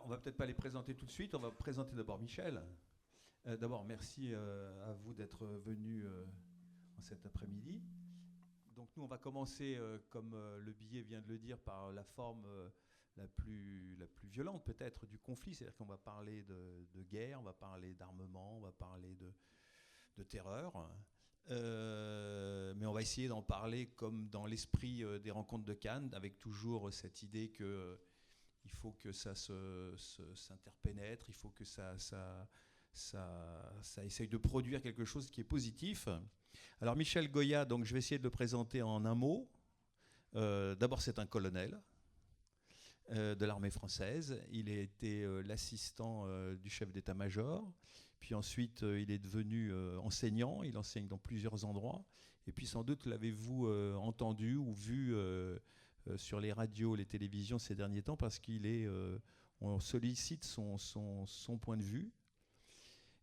Alors, on va peut-être pas les présenter tout de suite. On va présenter d'abord Michel. D'abord, merci à vous d'être venu en cet après-midi. Donc, nous, on va commencer, comme le billet vient de le dire, par la forme la plus violente, peut-être, du conflit. C'est-à-dire qu'on va parler de guerre, on va parler d'armement, on va parler de terreur. Mais on va essayer d'en parler comme dans l'esprit des rencontres de Cannes, avec toujours cette idée que il faut que ça s'interpénètre, il faut que ça essaye de produire quelque chose qui est positif. Alors Michel Goya, donc je vais essayer de le présenter en un mot. D'abord, c'est un colonel de l'armée française. Il a été l'assistant du chef d'état-major. Puis ensuite, il est devenu enseignant. Il enseigne dans plusieurs endroits. Et puis sans doute l'avez-vous entendu ou vu sur les radios, les télévisions ces derniers temps, parce on sollicite son point de vue.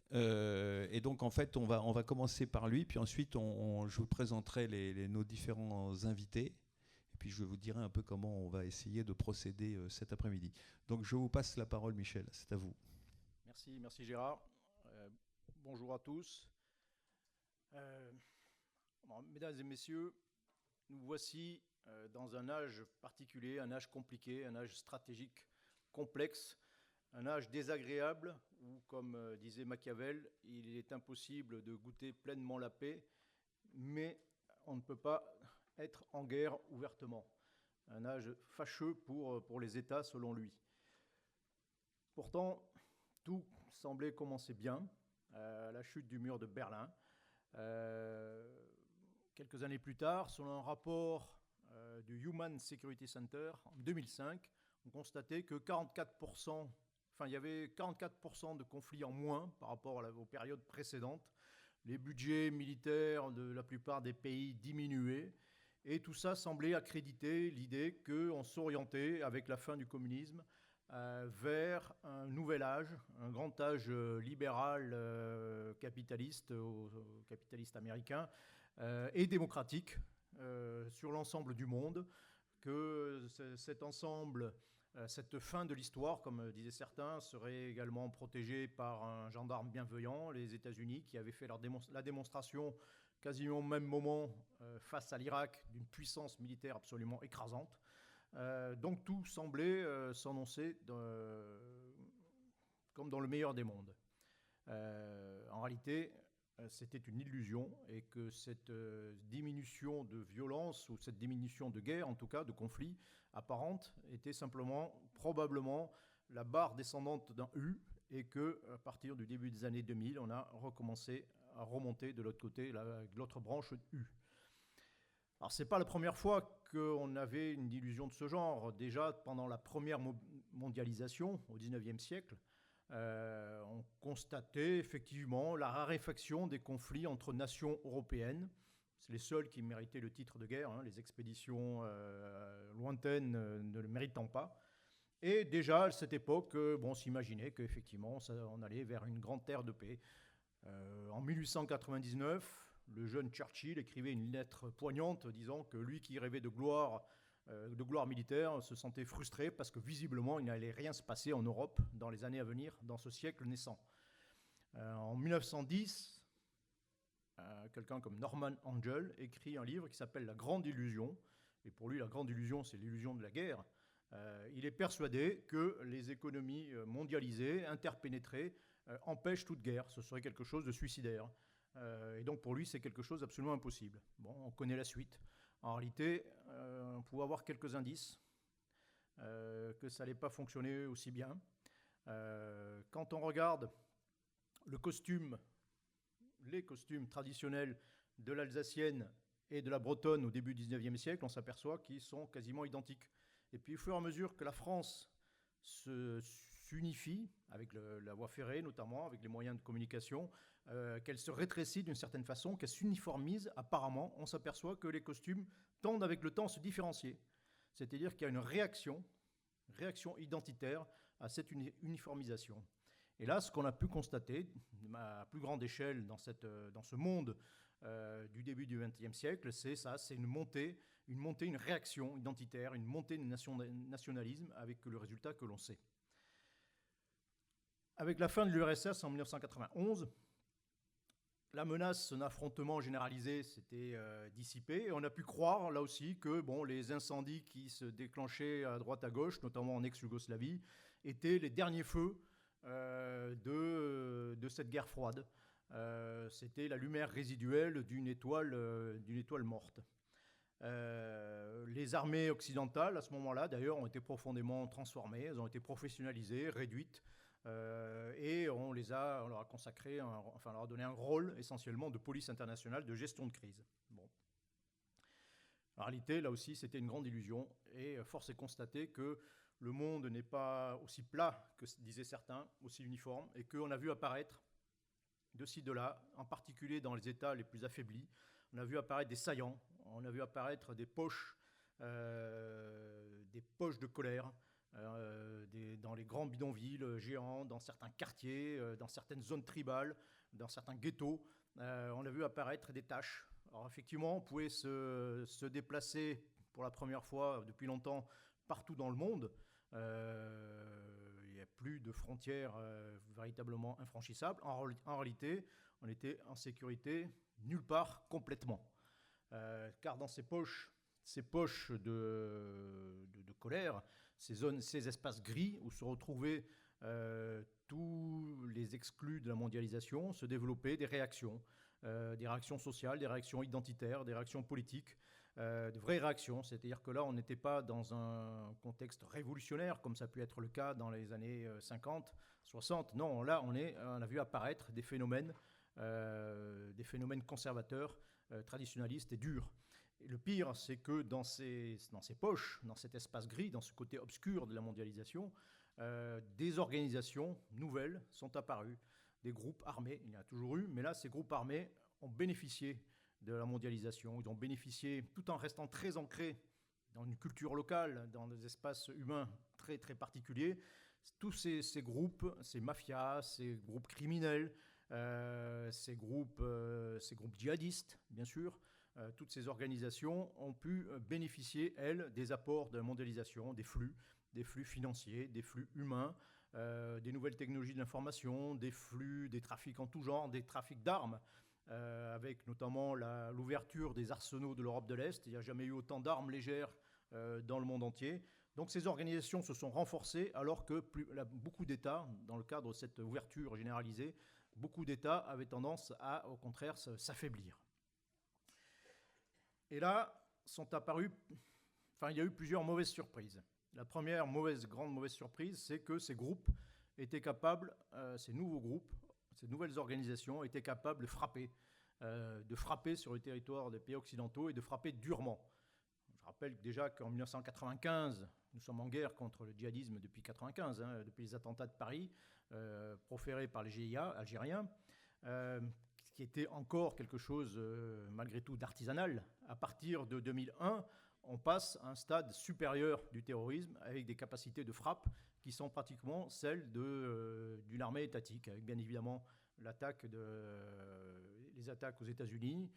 Et donc en fait, on va commencer par lui, puis ensuite je vous présenterai nos différents invités, et puis je vous dirai un peu comment on va essayer de procéder cet après-midi. Donc je vous passe la parole, Michel, c'est à vous. Merci Gérard. Bonjour à tous. Mesdames et messieurs, nous voici dans un âge particulier, un âge compliqué, un âge stratégique complexe, un âge désagréable où, comme disait Machiavel, il est impossible de goûter pleinement la paix, mais on ne peut pas être en guerre ouvertement. Un âge fâcheux pour les États, selon lui. Pourtant, tout semblait commencer bien, la chute du mur de Berlin. Quelques années plus tard, selon un rapport du Human Security Center en 2005, on constatait que il y avait 44% de conflits en moins par rapport aux périodes précédentes. Les budgets militaires de la plupart des pays diminuaient. Et tout ça semblait accréditer l'idée qu'on s'orientait, avec la fin du communisme, vers un nouvel âge, un grand âge libéral capitaliste, capitaliste américain, et démocratique sur l'ensemble du monde, que cet ensemble, cette fin de l'histoire, comme disaient certains, serait également protégée par un gendarme bienveillant, les États-Unis, qui avaient fait la démonstration quasiment au même moment face à l'Irak d'une puissance militaire absolument écrasante. Donc tout semblait s'annoncer comme dans le meilleur des mondes. En réalité, c'était une illusion et que cette diminution de violence ou cette diminution de guerre, en tout cas de conflit apparente, était simplement, probablement, la barre descendante d'un U et qu'à partir du début des années 2000, on a recommencé à remonter de l'autre côté, de l'autre branche U. Alors, ce n'est pas la première fois qu'on avait une illusion de ce genre. Déjà, pendant la première mondialisation, au XIXe siècle, on constatait effectivement la raréfaction des conflits entre nations européennes. C'est les seuls qui méritaient le titre de guerre, les expéditions lointaines ne le méritant pas. Et déjà, à cette époque, on s'imaginait qu'effectivement, on allait vers une grande ère de paix. En 1899, le jeune Churchill écrivait une lettre poignante disant que lui qui rêvait de gloire militaire se sentait frustré parce que visiblement il n'allait rien se passer en Europe dans les années à venir, dans ce siècle naissant. En 1910, quelqu'un comme Norman Angell écrit un livre qui s'appelle La Grande Illusion, et pour lui la Grande Illusion c'est l'illusion de la guerre. Il est persuadé que les économies mondialisées, interpénétrées, empêchent toute guerre. Ce serait quelque chose de suicidaire. Et donc pour lui, c'est quelque chose d'absolument impossible. Bon, on connaît la suite. En réalité, on pouvait avoir quelques indices que ça n'allait pas fonctionner aussi bien. Quand on regarde les costumes traditionnels de l'Alsacienne et de la Bretonne au début du XIXe siècle, on s'aperçoit qu'ils sont quasiment identiques. Et puis au fur et à mesure que la France s'unifie, avec la voie ferrée notamment, avec les moyens de communication, qu'elle se rétrécit d'une certaine façon, qu'elle s'uniformise, apparemment, on s'aperçoit que les costumes tendent avec le temps à se différencier. C'est-à-dire qu'il y a une réaction identitaire à cette uniformisation. Et là, ce qu'on a pu constater, à plus grande échelle dans ce monde du début du XXe siècle, c'est ça, c'est une réaction identitaire, une montée du nationalisme avec le résultat que l'on sait. Avec la fin de l'URSS en 1991, la menace d'un affrontement généralisé s'était dissipée. Et on a pu croire, là aussi, que les incendies qui se déclenchaient à droite à gauche, notamment en ex-Yougoslavie, étaient les derniers feux de cette guerre froide. C'était la lumière résiduelle d'une étoile morte. Les armées occidentales, à ce moment-là, d'ailleurs, ont été profondément transformées. Elles ont été professionnalisées, réduites. Et on leur a consacré, on leur a donné un rôle essentiellement de police internationale, de gestion de crise. Bon. En réalité, là aussi, c'était une grande illusion. Et force est de constater que le monde n'est pas aussi plat que disaient certains, aussi uniforme, et qu'on a vu apparaître de ci, de là, en particulier dans les États les plus affaiblis, on a vu apparaître des saillants, on a vu apparaître des poches de colère, dans les grands bidonvilles géants, dans certains quartiers, dans certaines zones tribales, dans certains ghettos. On a vu apparaître des taches. Alors effectivement, on pouvait se déplacer pour la première fois depuis longtemps partout dans le monde. Il n'y a plus de frontières véritablement infranchissables. En réalité, on était en sécurité nulle part complètement. Car dans ces poches de colère, ces espaces gris où se retrouvaient tous les exclus de la mondialisation, se développaient des réactions sociales, des réactions identitaires, des réactions politiques, de vraies réactions. C'est-à-dire que là, on n'était pas dans un contexte révolutionnaire, comme ça a pu être le cas dans les années 50, 60. Non, là, on a vu apparaître des phénomènes conservateurs, traditionnalistes et durs. Et le pire, c'est que dans ces poches, dans cet espace gris, dans ce côté obscur de la mondialisation, des organisations nouvelles sont apparues, des groupes armés, il y en a toujours eu, mais là, ces groupes armés ont bénéficié de la mondialisation, ils ont bénéficié, tout en restant très ancrés dans une culture locale, dans des espaces humains très, très particuliers, tous ces groupes, ces mafias, ces groupes criminels, ces groupes djihadistes, bien sûr, toutes ces organisations ont pu bénéficier, elles, des apports de la mondialisation, des flux financiers, des flux humains, des nouvelles technologies de l'information, des trafics en tout genre, des trafics d'armes, avec notamment l'ouverture des arsenaux de l'Europe de l'Est. Il n'y a jamais eu autant d'armes légères dans le monde entier. Donc ces organisations se sont renforcées alors que beaucoup d'États, dans le cadre de cette ouverture généralisée, beaucoup d'États avaient tendance à, au contraire, s'affaiblir. Et là, il y a eu plusieurs mauvaises surprises. La première grande mauvaise surprise, c'est que ces groupes étaient capables, ces nouveaux groupes, ces nouvelles organisations étaient capables de frapper sur le territoire des pays occidentaux et de frapper durement. Je rappelle déjà qu'en 1995, nous sommes en guerre contre le djihadisme depuis 1995, depuis les attentats de Paris, proférés par les GIA algériens, qui était encore quelque chose, malgré tout, d'artisanal. À partir de 2001, on passe à un stade supérieur du terrorisme, avec des capacités de frappe qui sont pratiquement celles d'une armée étatique, avec bien évidemment les attaques aux États-Unis,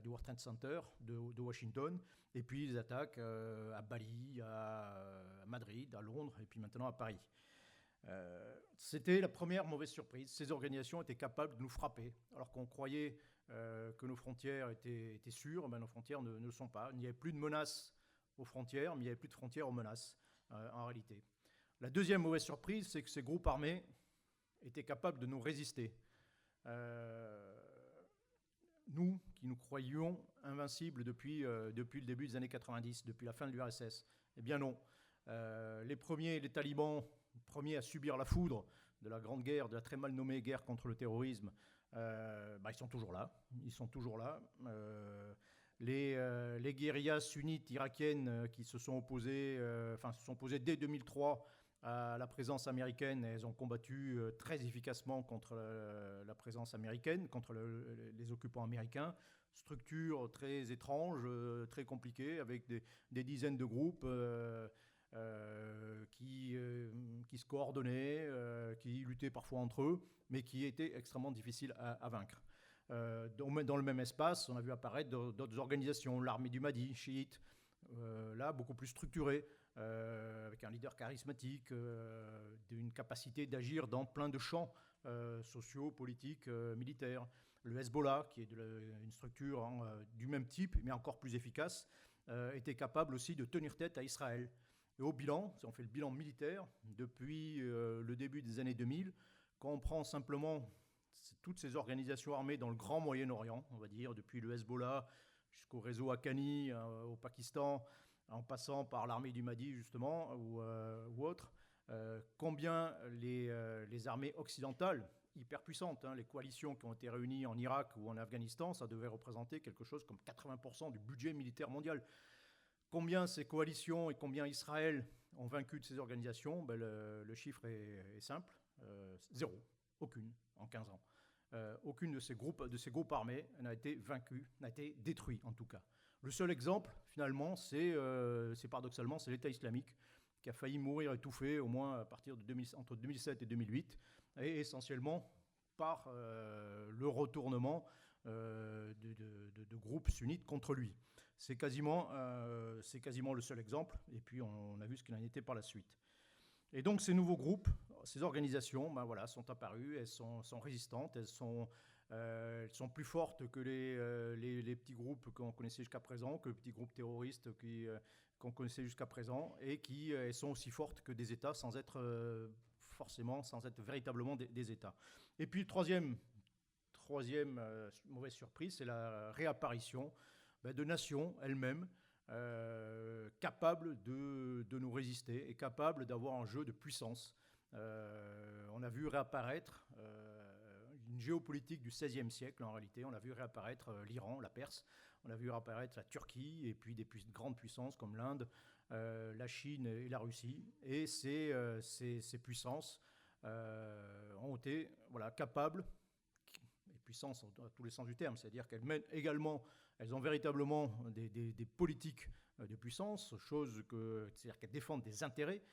du World Trade Center de Washington, et puis les attaques à Bali, à Madrid, à Londres, et puis maintenant à Paris. C'était la première mauvaise surprise. Ces organisations étaient capables de nous frapper, alors qu'on croyait que nos frontières étaient sûres. Nos frontières ne le sont pas. Il n'y avait plus de menaces aux frontières, mais il n'y avait plus de frontières aux menaces, en réalité. La deuxième mauvaise surprise, c'est que ces groupes armés étaient capables de nous résister. Nous, qui nous croyions invincibles depuis le début des années 90, depuis la fin de l'URSS, eh bien non. Les talibans, premiers à subir la foudre de la grande guerre, de la très mal nommée guerre contre le terrorisme, ils sont toujours là. Les guérillas sunnites irakiennes qui se sont opposées dès 2003 à la présence américaine, elles ont combattu très efficacement contre la présence américaine, contre les occupants américains. Structure très étrange, très compliquée, avec des dizaines de groupes qui se coordonnaient, qui luttaient parfois entre eux, mais qui étaient extrêmement difficiles à vaincre. Dans le même espace, on a vu apparaître d'autres organisations, l'armée du Mahdi, chiite, là beaucoup plus structurée, avec un leader charismatique, d'une capacité d'agir dans plein de champs sociaux, politiques, militaires. Le Hezbollah, qui est une structure du même type, mais encore plus efficace, était capable aussi de tenir tête à Israël. Et au bilan, si on fait le bilan militaire, depuis le début des années 2000, quand on prend simplement toutes ces organisations armées dans le grand Moyen-Orient, on va dire, depuis le Hezbollah jusqu'au réseau Haqqani au Pakistan, en passant par l'armée du Mahdi, justement, ou autre, combien les armées occidentales, hyper puissantes, les coalitions qui ont été réunies en Irak ou en Afghanistan, ça devait représenter quelque chose comme 80% du budget militaire mondial. Combien ces coalitions et combien Israël ont vaincu de ces organisations, le chiffre est simple, 0, aucune en 15 ans. Aucune de ces groupes armés n'a été vaincue, n'a été détruite en tout cas. Le seul exemple, finalement, c'est paradoxalement, c'est l'État islamique, qui a failli mourir étouffé au moins à partir entre 2007 et 2008, et essentiellement par le retournement de groupes sunnites contre lui. C'est quasiment le seul exemple, et puis on a vu ce qu'il en était par la suite. Et donc ces nouveaux groupes, ces organisations, sont apparues, elles sont résistantes, elles sont plus fortes que les petits groupes qu'on connaissait jusqu'à présent, que les petits groupes terroristes qu'on connaissait jusqu'à présent, et qui sont aussi fortes que des États sans être véritablement des États. Et puis troisième mauvaise surprise, c'est la réapparition de nations elles-mêmes capables de nous résister et capables d'avoir un jeu de puissance. On a vu réapparaître une géopolitique du XVIe siècle en réalité. On a vu réapparaître l'Iran, la Perse, on a vu réapparaître la Turquie et puis des grandes puissances comme l'Inde, la Chine et la Russie. Et ces puissances ont été capables, et puissances dans tous les sens du terme, c'est-à-dire qu'elles mènent également, elles ont véritablement des politiques de puissance, c'est-à-dire qu'elles défendent des intérêts,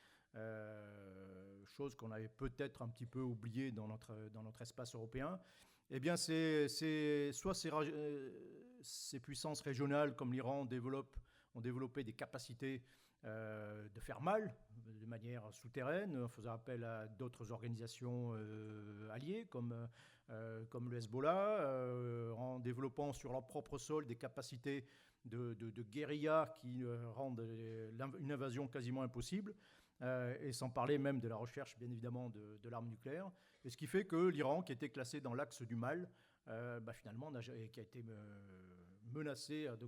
chose qu'on avait peut-être un petit peu oubliée dans notre espace européen. Eh bien, soit ces puissances régionales comme l'Iran ont développé des capacités de faire mal de manière souterraine, en faisant appel à d'autres organisations alliées comme le Hezbollah, en développant sur leur propre sol des capacités de guérilla qui rendent une invasion quasiment impossible, et sans parler même de la recherche bien évidemment de l'arme nucléaire. Et ce qui fait que l'Iran, qui était classé dans l'axe du mal, finalement, qui a été menacé à de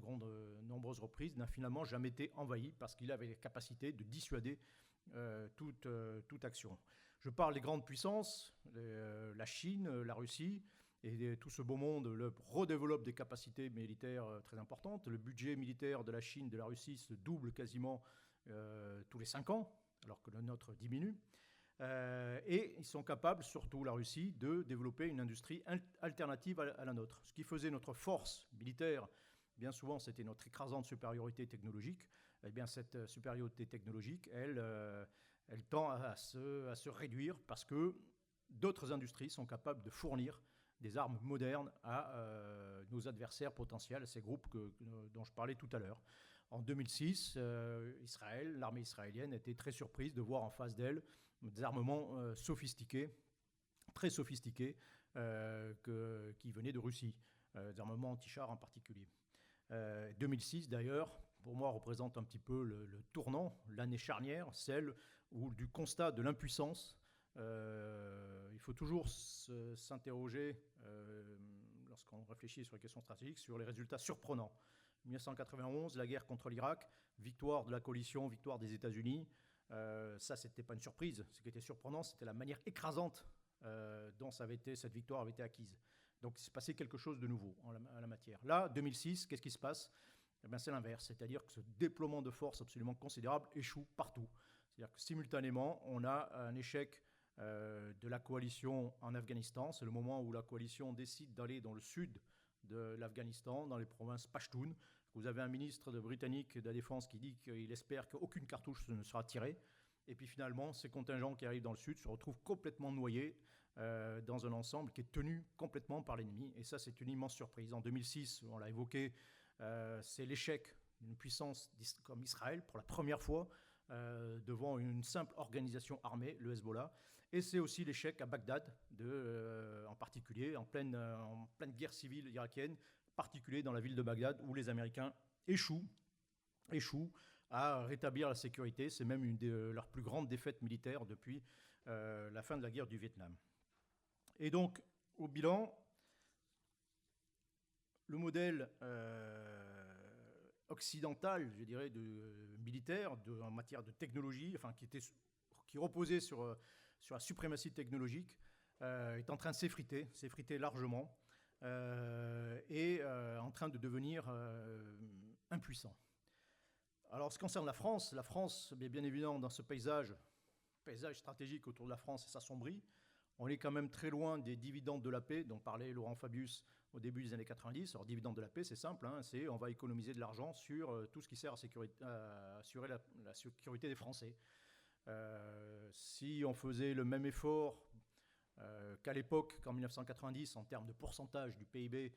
nombreuses reprises, n'a finalement jamais été envahi parce qu'il avait les capacités de dissuader toute action. Je parle des grandes puissances, la Chine, la Russie, et tout ce beau monde redéveloppe des capacités militaires très importantes. Le budget militaire de la Chine, de la Russie se double quasiment tous les 5 ans, alors que le nôtre diminue. Et ils sont capables, surtout la Russie, de développer une industrie alternative à la nôtre. Ce qui faisait notre force militaire, bien souvent, c'était notre écrasante supériorité technologique. Eh bien, cette supériorité technologique, elle tend à se réduire parce que d'autres industries sont capables de fournir des armes modernes à nos adversaires potentiels, ces groupes dont je parlais tout à l'heure. En 2006, l'armée israélienne était très surprise de voir en face d'elle des armements sophistiqués, très sophistiqués, qui venaient de Russie, des armements anti-chars en particulier. 2006, d'ailleurs, pour moi, représente un petit peu le tournant, l'année charnière, celle du constat de l'impuissance. Il faut toujours s'interroger, lorsqu'on réfléchit sur les questions stratégiques, sur les résultats surprenants. 1991, la guerre contre l'Irak, victoire de la coalition, victoire des États-Unis. Ça, c'était pas une surprise. Ce qui était surprenant, c'était la manière écrasante dont cette victoire avait été acquise. Donc, il s'est passé quelque chose de nouveau en la matière. Là, 2006, qu'est-ce qui se passe ? Eh bien, c'est l'inverse. C'est-à-dire que ce déploiement de force absolument considérable échoue partout. C'est-à-dire que simultanément, on a un échec de la coalition en Afghanistan. C'est le moment où la coalition décide d'aller dans le sud de l'Afghanistan, dans les provinces Pashtun. Vous avez un ministre britannique de la Défense qui dit qu'il espère qu'aucune cartouche ne sera tirée. Et puis finalement, ces contingents qui arrivent dans le sud se retrouvent complètement noyés dans un ensemble qui est tenu complètement par l'ennemi. Et ça, c'est une immense surprise. En 2006, on l'a évoqué, c'est l'échec d'une puissance comme Israël pour la première fois. devant une simple organisation armée, le Hezbollah. Et c'est aussi l'échec à Bagdad, en particulier en pleine guerre civile irakienne, en particulier dans la ville de Bagdad, où les Américains échouent à rétablir la sécurité. C'est même une de leurs plus grandes défaites militaires depuis la fin de la guerre du Vietnam. Et donc, au bilan, le modèle occidental, je dirais, militaire, en matière de technologie, qui reposait sur la suprématie technologique, est en train de s'effriter largement, et en train de devenir impuissant. Alors, ce qui concerne la France, bien évidemment, dans ce paysage stratégique autour de la France, s'assombrit. On est quand même très loin des dividendes de la paix dont parlait Laurent Fabius au début des années 90. Alors, dividendes de la paix, c'est simple, c'est on va économiser de l'argent sur tout ce qui sert à assurer la sécurité des Français. Si on faisait le même effort qu'à l'époque, qu'en 1990, en termes de pourcentage du PIB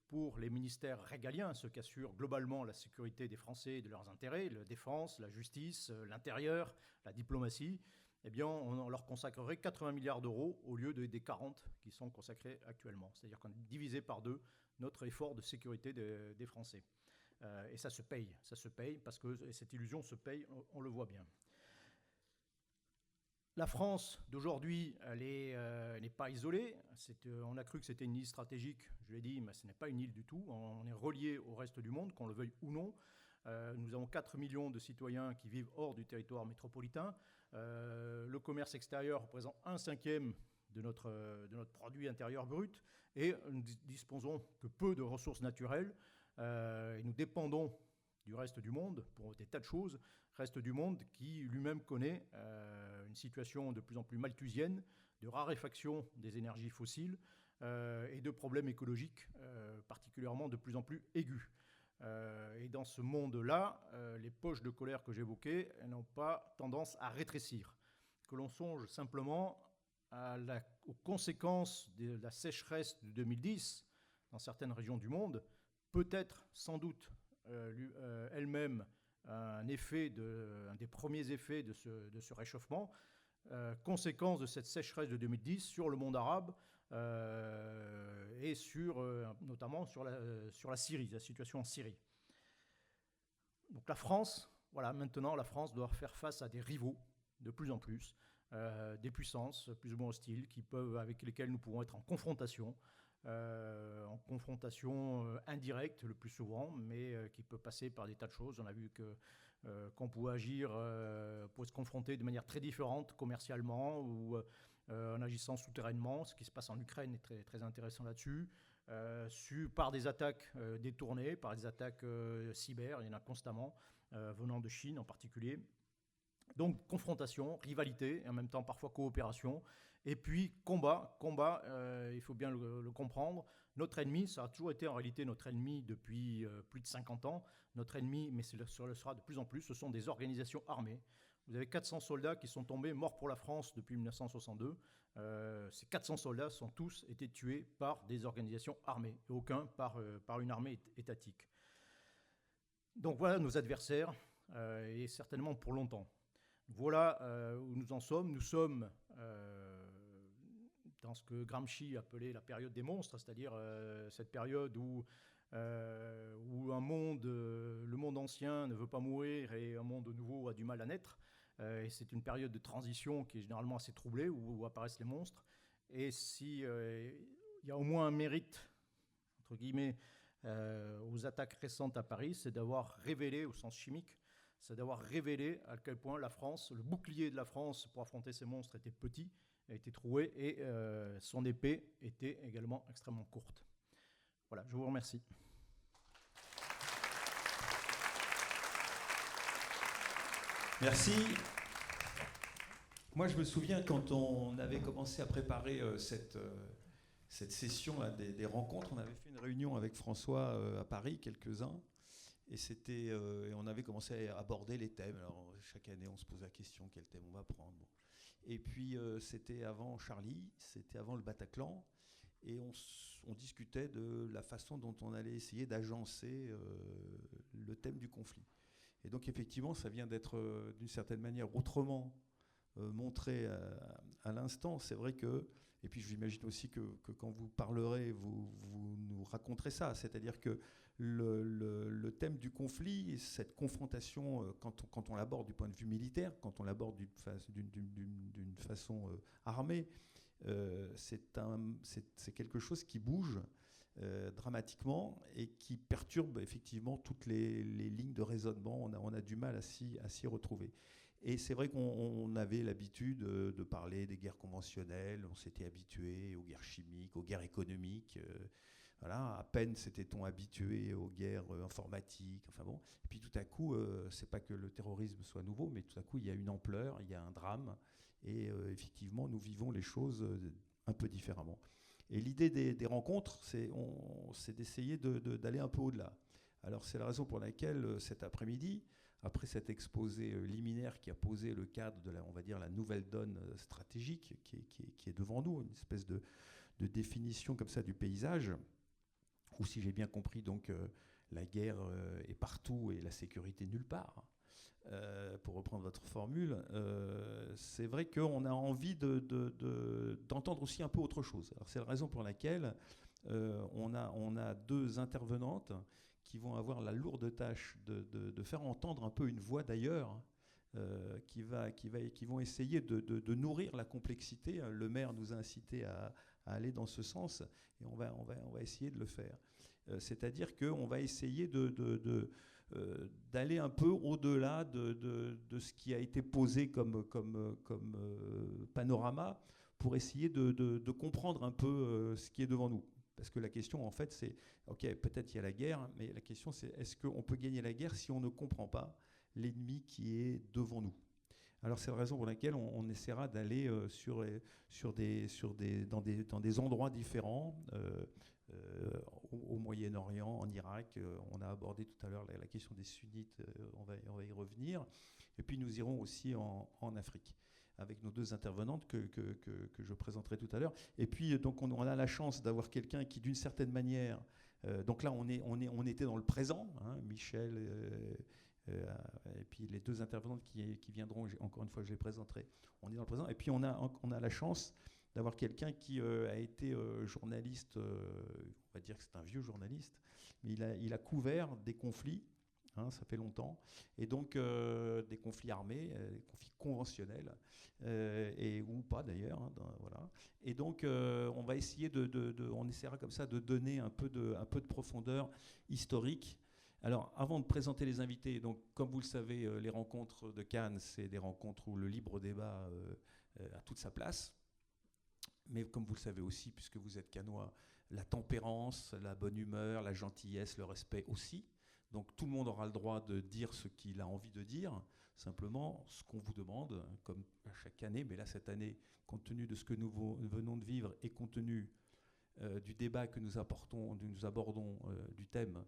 pour les ministères régaliens, ceux qui assurent globalement la sécurité des Français et de leurs intérêts, la défense, la justice, l'intérieur, la diplomatie, eh bien, on leur consacrerait 80 milliards d'euros au lieu des 40 qui sont consacrés actuellement. C'est-à-dire qu'on a divisé par 2 notre effort de sécurité des Français. Et ça se paye parce que cette illusion se paye, on le voit bien. La France d'aujourd'hui, elle n'est pas isolée. On a cru que c'était une île stratégique, je l'ai dit, mais ce n'est pas une île du tout. On est relié au reste du monde, qu'on le veuille ou non. Nous avons 4 millions de citoyens qui vivent hors du territoire métropolitain. Le commerce extérieur représente 1/5 de notre produit intérieur brut. Et nous disposons que peu de ressources naturelles. Et nous dépendons du reste du monde pour des tas de choses. Reste du monde qui lui-même connaît une situation de plus en plus malthusienne, de raréfaction des énergies fossiles et de problèmes écologiques particulièrement de plus en plus aigus. Et dans ce monde-là, les poches de colère que j'évoquais n'ont pas tendance à rétrécir. Que l'on songe simplement aux conséquences de la sécheresse de 2010 dans certaines régions du monde, peut-être, sans doute, elle-même un des premiers effets de ce réchauffement, conséquence de cette sécheresse de 2010 sur le monde arabe et notamment sur la Syrie, la situation en Syrie. Donc la France, maintenant la France doit faire face à des rivaux de plus en plus, des puissances plus ou moins hostiles avec lesquelles nous pouvons être en confrontation indirecte le plus souvent, mais qui peut passer par des tas de choses. On a vu qu'on pouvait agir, pour se confronter de manière très différente commercialement ou en agissant souterrainement. Ce qui se passe en Ukraine est très, très intéressant là-dessus. Par des attaques détournées, par des attaques cyber, il y en a constamment, venant de Chine en particulier. Donc confrontation, rivalité, et en même temps parfois coopération. Et puis combat, il faut bien le comprendre. Notre ennemi, ça a toujours été en réalité notre ennemi depuis plus de 50 ans. Notre ennemi, mais ce le sera de plus en plus, ce sont des organisations armées. Vous avez 400 soldats qui sont tombés morts pour la France depuis 1962. Ces 400 soldats sont tous été tués par des organisations armées, et aucun par une armée étatique. Donc voilà nos adversaires, et certainement pour longtemps. Voilà où nous en sommes. Nous sommes dans ce que Gramsci appelait la période des monstres, c'est-à-dire cette période où le monde ancien ne veut pas mourir et un monde nouveau a du mal à naître. Et c'est une période de transition qui est généralement assez troublée, où apparaissent les monstres. Et si il y a au moins un mérite, entre guillemets, aux attaques récentes à Paris, c'est d'avoir révélé, au sens chimique, c'est d'avoir révélé à quel point la France, le bouclier de la France pour affronter ces monstres était petit, était troué, et son épée était également extrêmement courte. Voilà, je vous remercie. Merci. Moi, je me souviens quand on avait commencé à préparer cette session là, des rencontres, on avait fait une réunion avec François à Paris, quelques-uns, et on avait commencé à aborder les thèmes. Alors, chaque année, on se pose la question, quel thème on va prendre. Bon. Et puis, c'était avant Charlie, c'était avant le Bataclan, et on discutait de la façon dont on allait essayer d'agencer le thème du conflit. Et donc effectivement, ça vient d'être d'une certaine manière autrement montré à l'instant. C'est vrai que, et puis j'imagine aussi que quand vous parlerez, vous nous raconterez ça, c'est-à-dire que le thème du conflit, cette confrontation, quand on l'aborde du point de vue militaire, quand on l'aborde d'une façon armée, c'est quelque chose qui bouge dramatiquement et qui perturbe effectivement toutes les lignes de raisonnement. On a du mal à s'y retrouver. Et c'est vrai qu'on avait l'habitude de parler des guerres conventionnelles, on s'était habitué aux guerres chimiques, aux guerres économiques. Voilà, à peine s'était-on habitué aux guerres informatiques. Enfin bon. Et puis tout à coup, c'est pas que le terrorisme soit nouveau, mais tout à coup, il y a une ampleur, il y a un drame. Et effectivement, nous vivons les choses un peu différemment. Et l'idée des rencontres, c'est d'essayer d'aller un peu au-delà. Alors c'est la raison pour laquelle cet après-midi, après cet exposé liminaire qui a posé le cadre de on va dire, la nouvelle donne stratégique qui est devant nous, une espèce de définition comme ça du paysage, où si j'ai bien compris, donc la guerre est partout et la sécurité nulle part. Pour reprendre votre formule, c'est vrai qu'on a envie d'entendre aussi un peu autre chose. Alors c'est la raison pour laquelle on a deux intervenantes qui vont avoir la lourde tâche de faire entendre un peu une voix d'ailleurs, qui vont essayer de nourrir la complexité. Le maire nous a incité à aller dans ce sens, et on va essayer de le faire. C'est-à-dire qu'on va essayer d'aller un peu au-delà de ce qui a été posé comme panorama, pour essayer de comprendre un peu ce qui est devant nous. Parce que la question, en fait, c'est, ok, peut-être il y a la guerre, mais la question, c'est est-ce qu'on peut gagner la guerre si on ne comprend pas l'ennemi qui est devant nous? Alors c'est la raison pour laquelle on essaiera d'aller dans des endroits différents, au Moyen-Orient, en Irak. On a abordé tout à l'heure la question des sunnites, on va y revenir. Et puis nous irons aussi en Afrique, avec nos deux intervenantes que je présenterai tout à l'heure. Et puis donc on a la chance d'avoir quelqu'un qui, d'une certaine manière, donc là on était dans le présent, hein, Michel et puis les deux intervenantes qui viendront, encore une fois je les présenterai, on est dans le présent. Et puis on a la chance d'avoir quelqu'un qui a été journaliste, on va dire que c'est un vieux journaliste, mais il a couvert des conflits, hein, ça fait longtemps, et donc des conflits armés, des conflits conventionnels, ou pas d'ailleurs, hein, voilà. Et donc on va essayer on essaiera comme ça de donner un peu de profondeur historique. Alors, avant de présenter les invités, donc comme vous le savez, les rencontres de Cannes, c'est des rencontres où le libre débat a toute sa place. Mais comme vous le savez aussi, puisque vous êtes cannois, la tempérance, la bonne humeur, la gentillesse, le respect aussi. Donc tout le monde aura le droit de dire ce qu'il a envie de dire. Simplement, ce qu'on vous demande, comme à chaque année, mais là cette année, compte tenu de ce que nous venons de vivre et compte tenu du débat que nous abordons, du thème,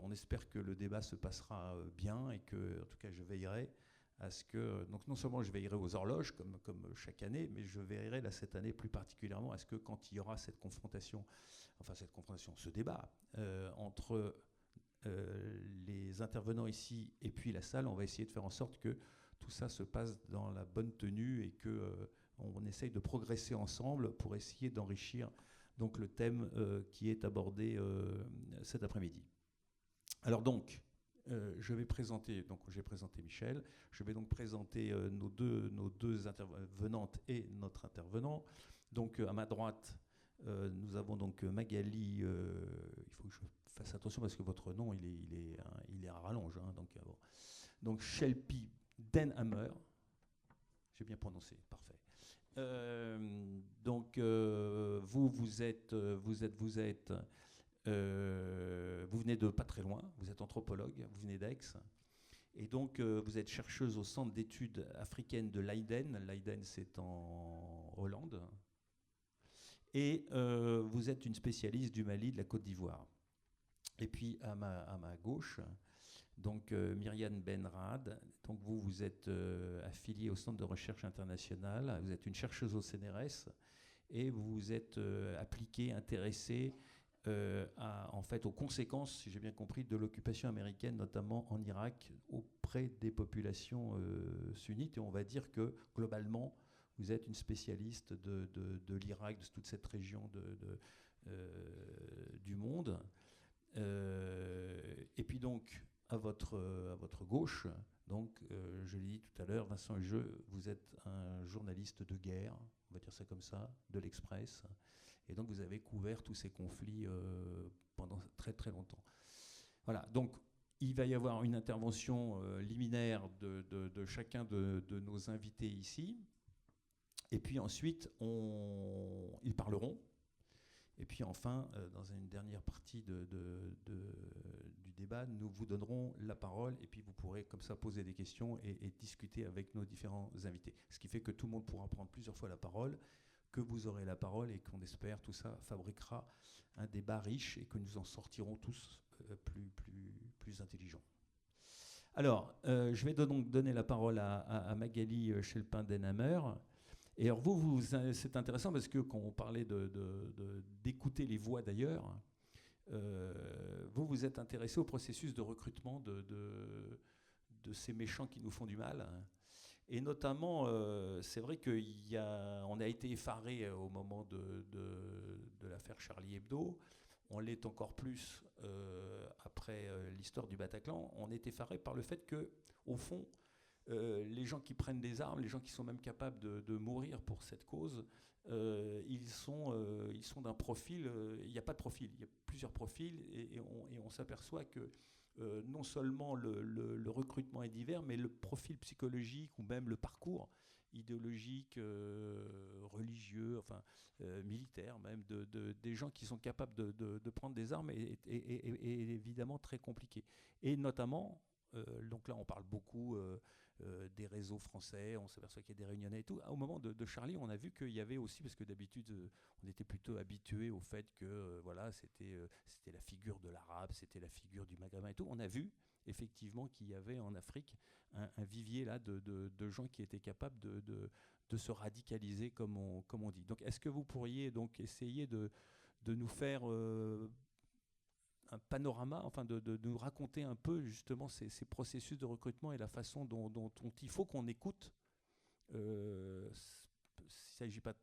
on espère que le débat se passera bien et que, en tout cas, je veillerai à ce que, donc non seulement je veillerai aux horloges comme chaque année, mais je veillerai là cette année plus particulièrement à ce que quand il y aura ce débat entre les intervenants ici et puis la salle, on va essayer de faire en sorte que tout ça se passe dans la bonne tenue et que on essaye de progresser ensemble pour essayer d'enrichir donc le thème qui est abordé cet après-midi. Alors donc, j'ai présenté Michel, je vais donc présenter nos deux intervenantes et notre intervenant. Donc à ma droite, nous avons donc Magali, il faut que je fasse attention parce que votre nom il est à rallonge, hein, donc Shelby Denhammer, j'ai bien prononcé, parfait. Donc vous êtes vous venez de pas très loin, vous êtes anthropologue, vous venez d'Aix, et donc vous êtes chercheuse au Centre d'études africaines de Leiden. Leiden, c'est en Hollande. Et vous êtes une spécialiste du Mali, de la Côte d'Ivoire. Et puis à ma gauche, donc Myriam Benrad, donc vous êtes affiliée au Centre de recherche international, vous êtes une chercheuse au CNRS, et vous êtes appliquée, intéressée en fait, aux conséquences, si j'ai bien compris, de l'occupation américaine, notamment en Irak, auprès des populations sunnites. Et on va dire que, globalement, vous êtes une spécialiste de l'Irak, de toute cette région du monde. Et puis donc, à votre gauche, donc, je l'ai dit tout à l'heure, Vincent Hugeux, vous êtes un journaliste de guerre, on va dire ça comme ça, de l'Express. Et donc, vous avez couvert tous ces conflits pendant très très longtemps. Voilà, donc il va y avoir une intervention liminaire de chacun de nos invités ici. Et puis ensuite, ils parleront. Et puis enfin, dans une dernière partie du débat, nous vous donnerons la parole et puis vous pourrez comme ça poser des questions et discuter avec nos différents invités. Ce qui fait que tout le monde pourra prendre plusieurs fois la parole, que vous aurez la parole et qu'on espère tout ça fabriquera un débat riche et que nous en sortirons tous plus intelligents. Alors, je vais donc donner la parole à Magali Schelpin-Denhammer. Et alors c'est intéressant parce que quand on parlait d'écouter les voix d'ailleurs, vous êtes intéressé au processus de recrutement de ces méchants qui nous font du mal. Et notamment, c'est vrai qu'on a été effaré au moment de l'affaire Charlie Hebdo. On l'est encore plus après l'histoire du Bataclan. On est effaré par le fait que, au fond, les gens qui prennent des armes, les gens qui sont même capables de mourir pour cette cause, ils sont d'un profil. Il n'y a pas de profil, il y a plusieurs profils, et on s'aperçoit que non seulement le recrutement est divers, mais le profil psychologique ou même le parcours idéologique, religieux, enfin militaire même, des gens qui sont capables de prendre des armes est évidemment très compliqué. Et notamment, donc là on parle beaucoup des réseaux français, on s'aperçoit qu'il y a des réunionnais et tout. Au moment de Charlie, on a vu qu'il y avait aussi, parce que d'habitude, on était plutôt habitué au fait que voilà, c'était la figure de l'arabe, c'était la figure du maghrébin et tout. On a vu effectivement qu'il y avait en Afrique un vivier là de gens qui étaient capables de se radicaliser, comme on dit. Donc, est-ce que vous pourriez donc essayer de nous faire un panorama, enfin de nous raconter un peu justement ces processus de recrutement et la façon dont il faut qu'on écoute. Il ne s'agit pas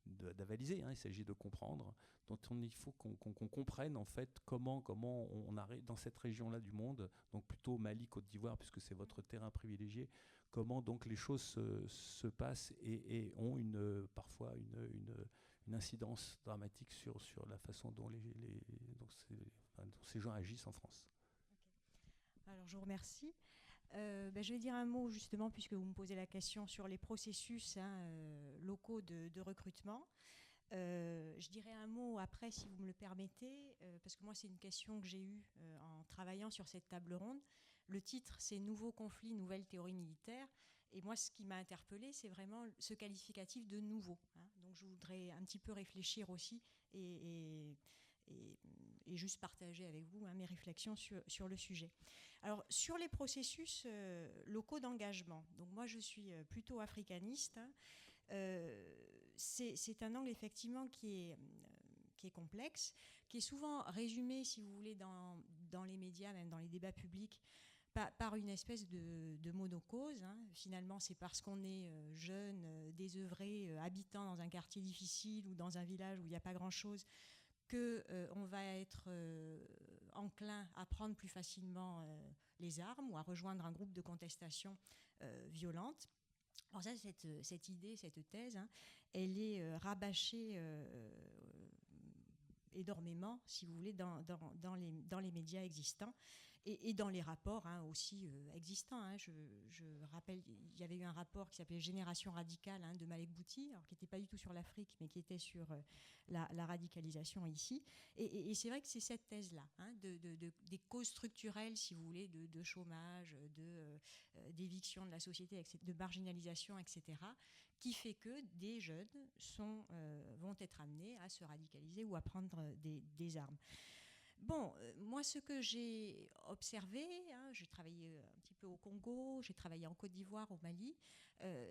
d'avaliser, hein, il s'agit de comprendre. Donc il faut qu'on comprenne en fait comment on arrive dans cette région-là du monde, donc plutôt Mali, Côte d'Ivoire, puisque c'est votre terrain privilégié, comment donc les choses se passent et ont parfois une incidence dramatique sur la façon dont ces gens agissent en France. Okay. Alors je vous remercie. Je vais dire un mot justement, puisque vous me posez la question sur les processus locaux de recrutement. Je dirais un mot après, si vous me le permettez, parce que moi c'est une question que j'ai eue en travaillant sur cette table ronde. Le titre, c'est « Nouveaux conflits, nouvelles théories militaires ». Et moi, ce qui m'a interpellée, c'est vraiment ce qualificatif de « nouveau ». Donc je voudrais un petit peu réfléchir aussi et juste partager avec vous mes réflexions sur le sujet. Alors, sur les processus locaux d'engagement, donc moi je suis plutôt africaniste. C'est un angle effectivement qui est complexe, qui est souvent résumé, si vous voulez, dans les médias, même dans les débats publics, par une espèce de monocause. Finalement, c'est parce qu'on est jeune, désœuvré, habitant dans un quartier difficile ou dans un village où il n'y a pas grand-chose, qu'on va être enclin à prendre plus facilement les armes ou à rejoindre un groupe de contestation violente. Alors ça, cette idée, cette thèse, elle est rabâchée énormément, si vous voulez, dans les médias existants et dans les rapports aussi existants. Je rappelle, il y avait eu un rapport qui s'appelait Génération radicale de Malek Bouti, alors qui n'était pas du tout sur l'Afrique, mais qui était sur la radicalisation ici. Et c'est vrai que c'est cette thèse-là, des causes structurelles, si vous voulez, de chômage, d'éviction de la société, de marginalisation, etc., qui fait que des jeunes vont être amenés à se radicaliser ou à prendre des armes. Bon, moi, ce que j'ai observé, hein, j'ai travaillé un petit peu au Congo, j'ai travaillé en Côte d'Ivoire, au Mali,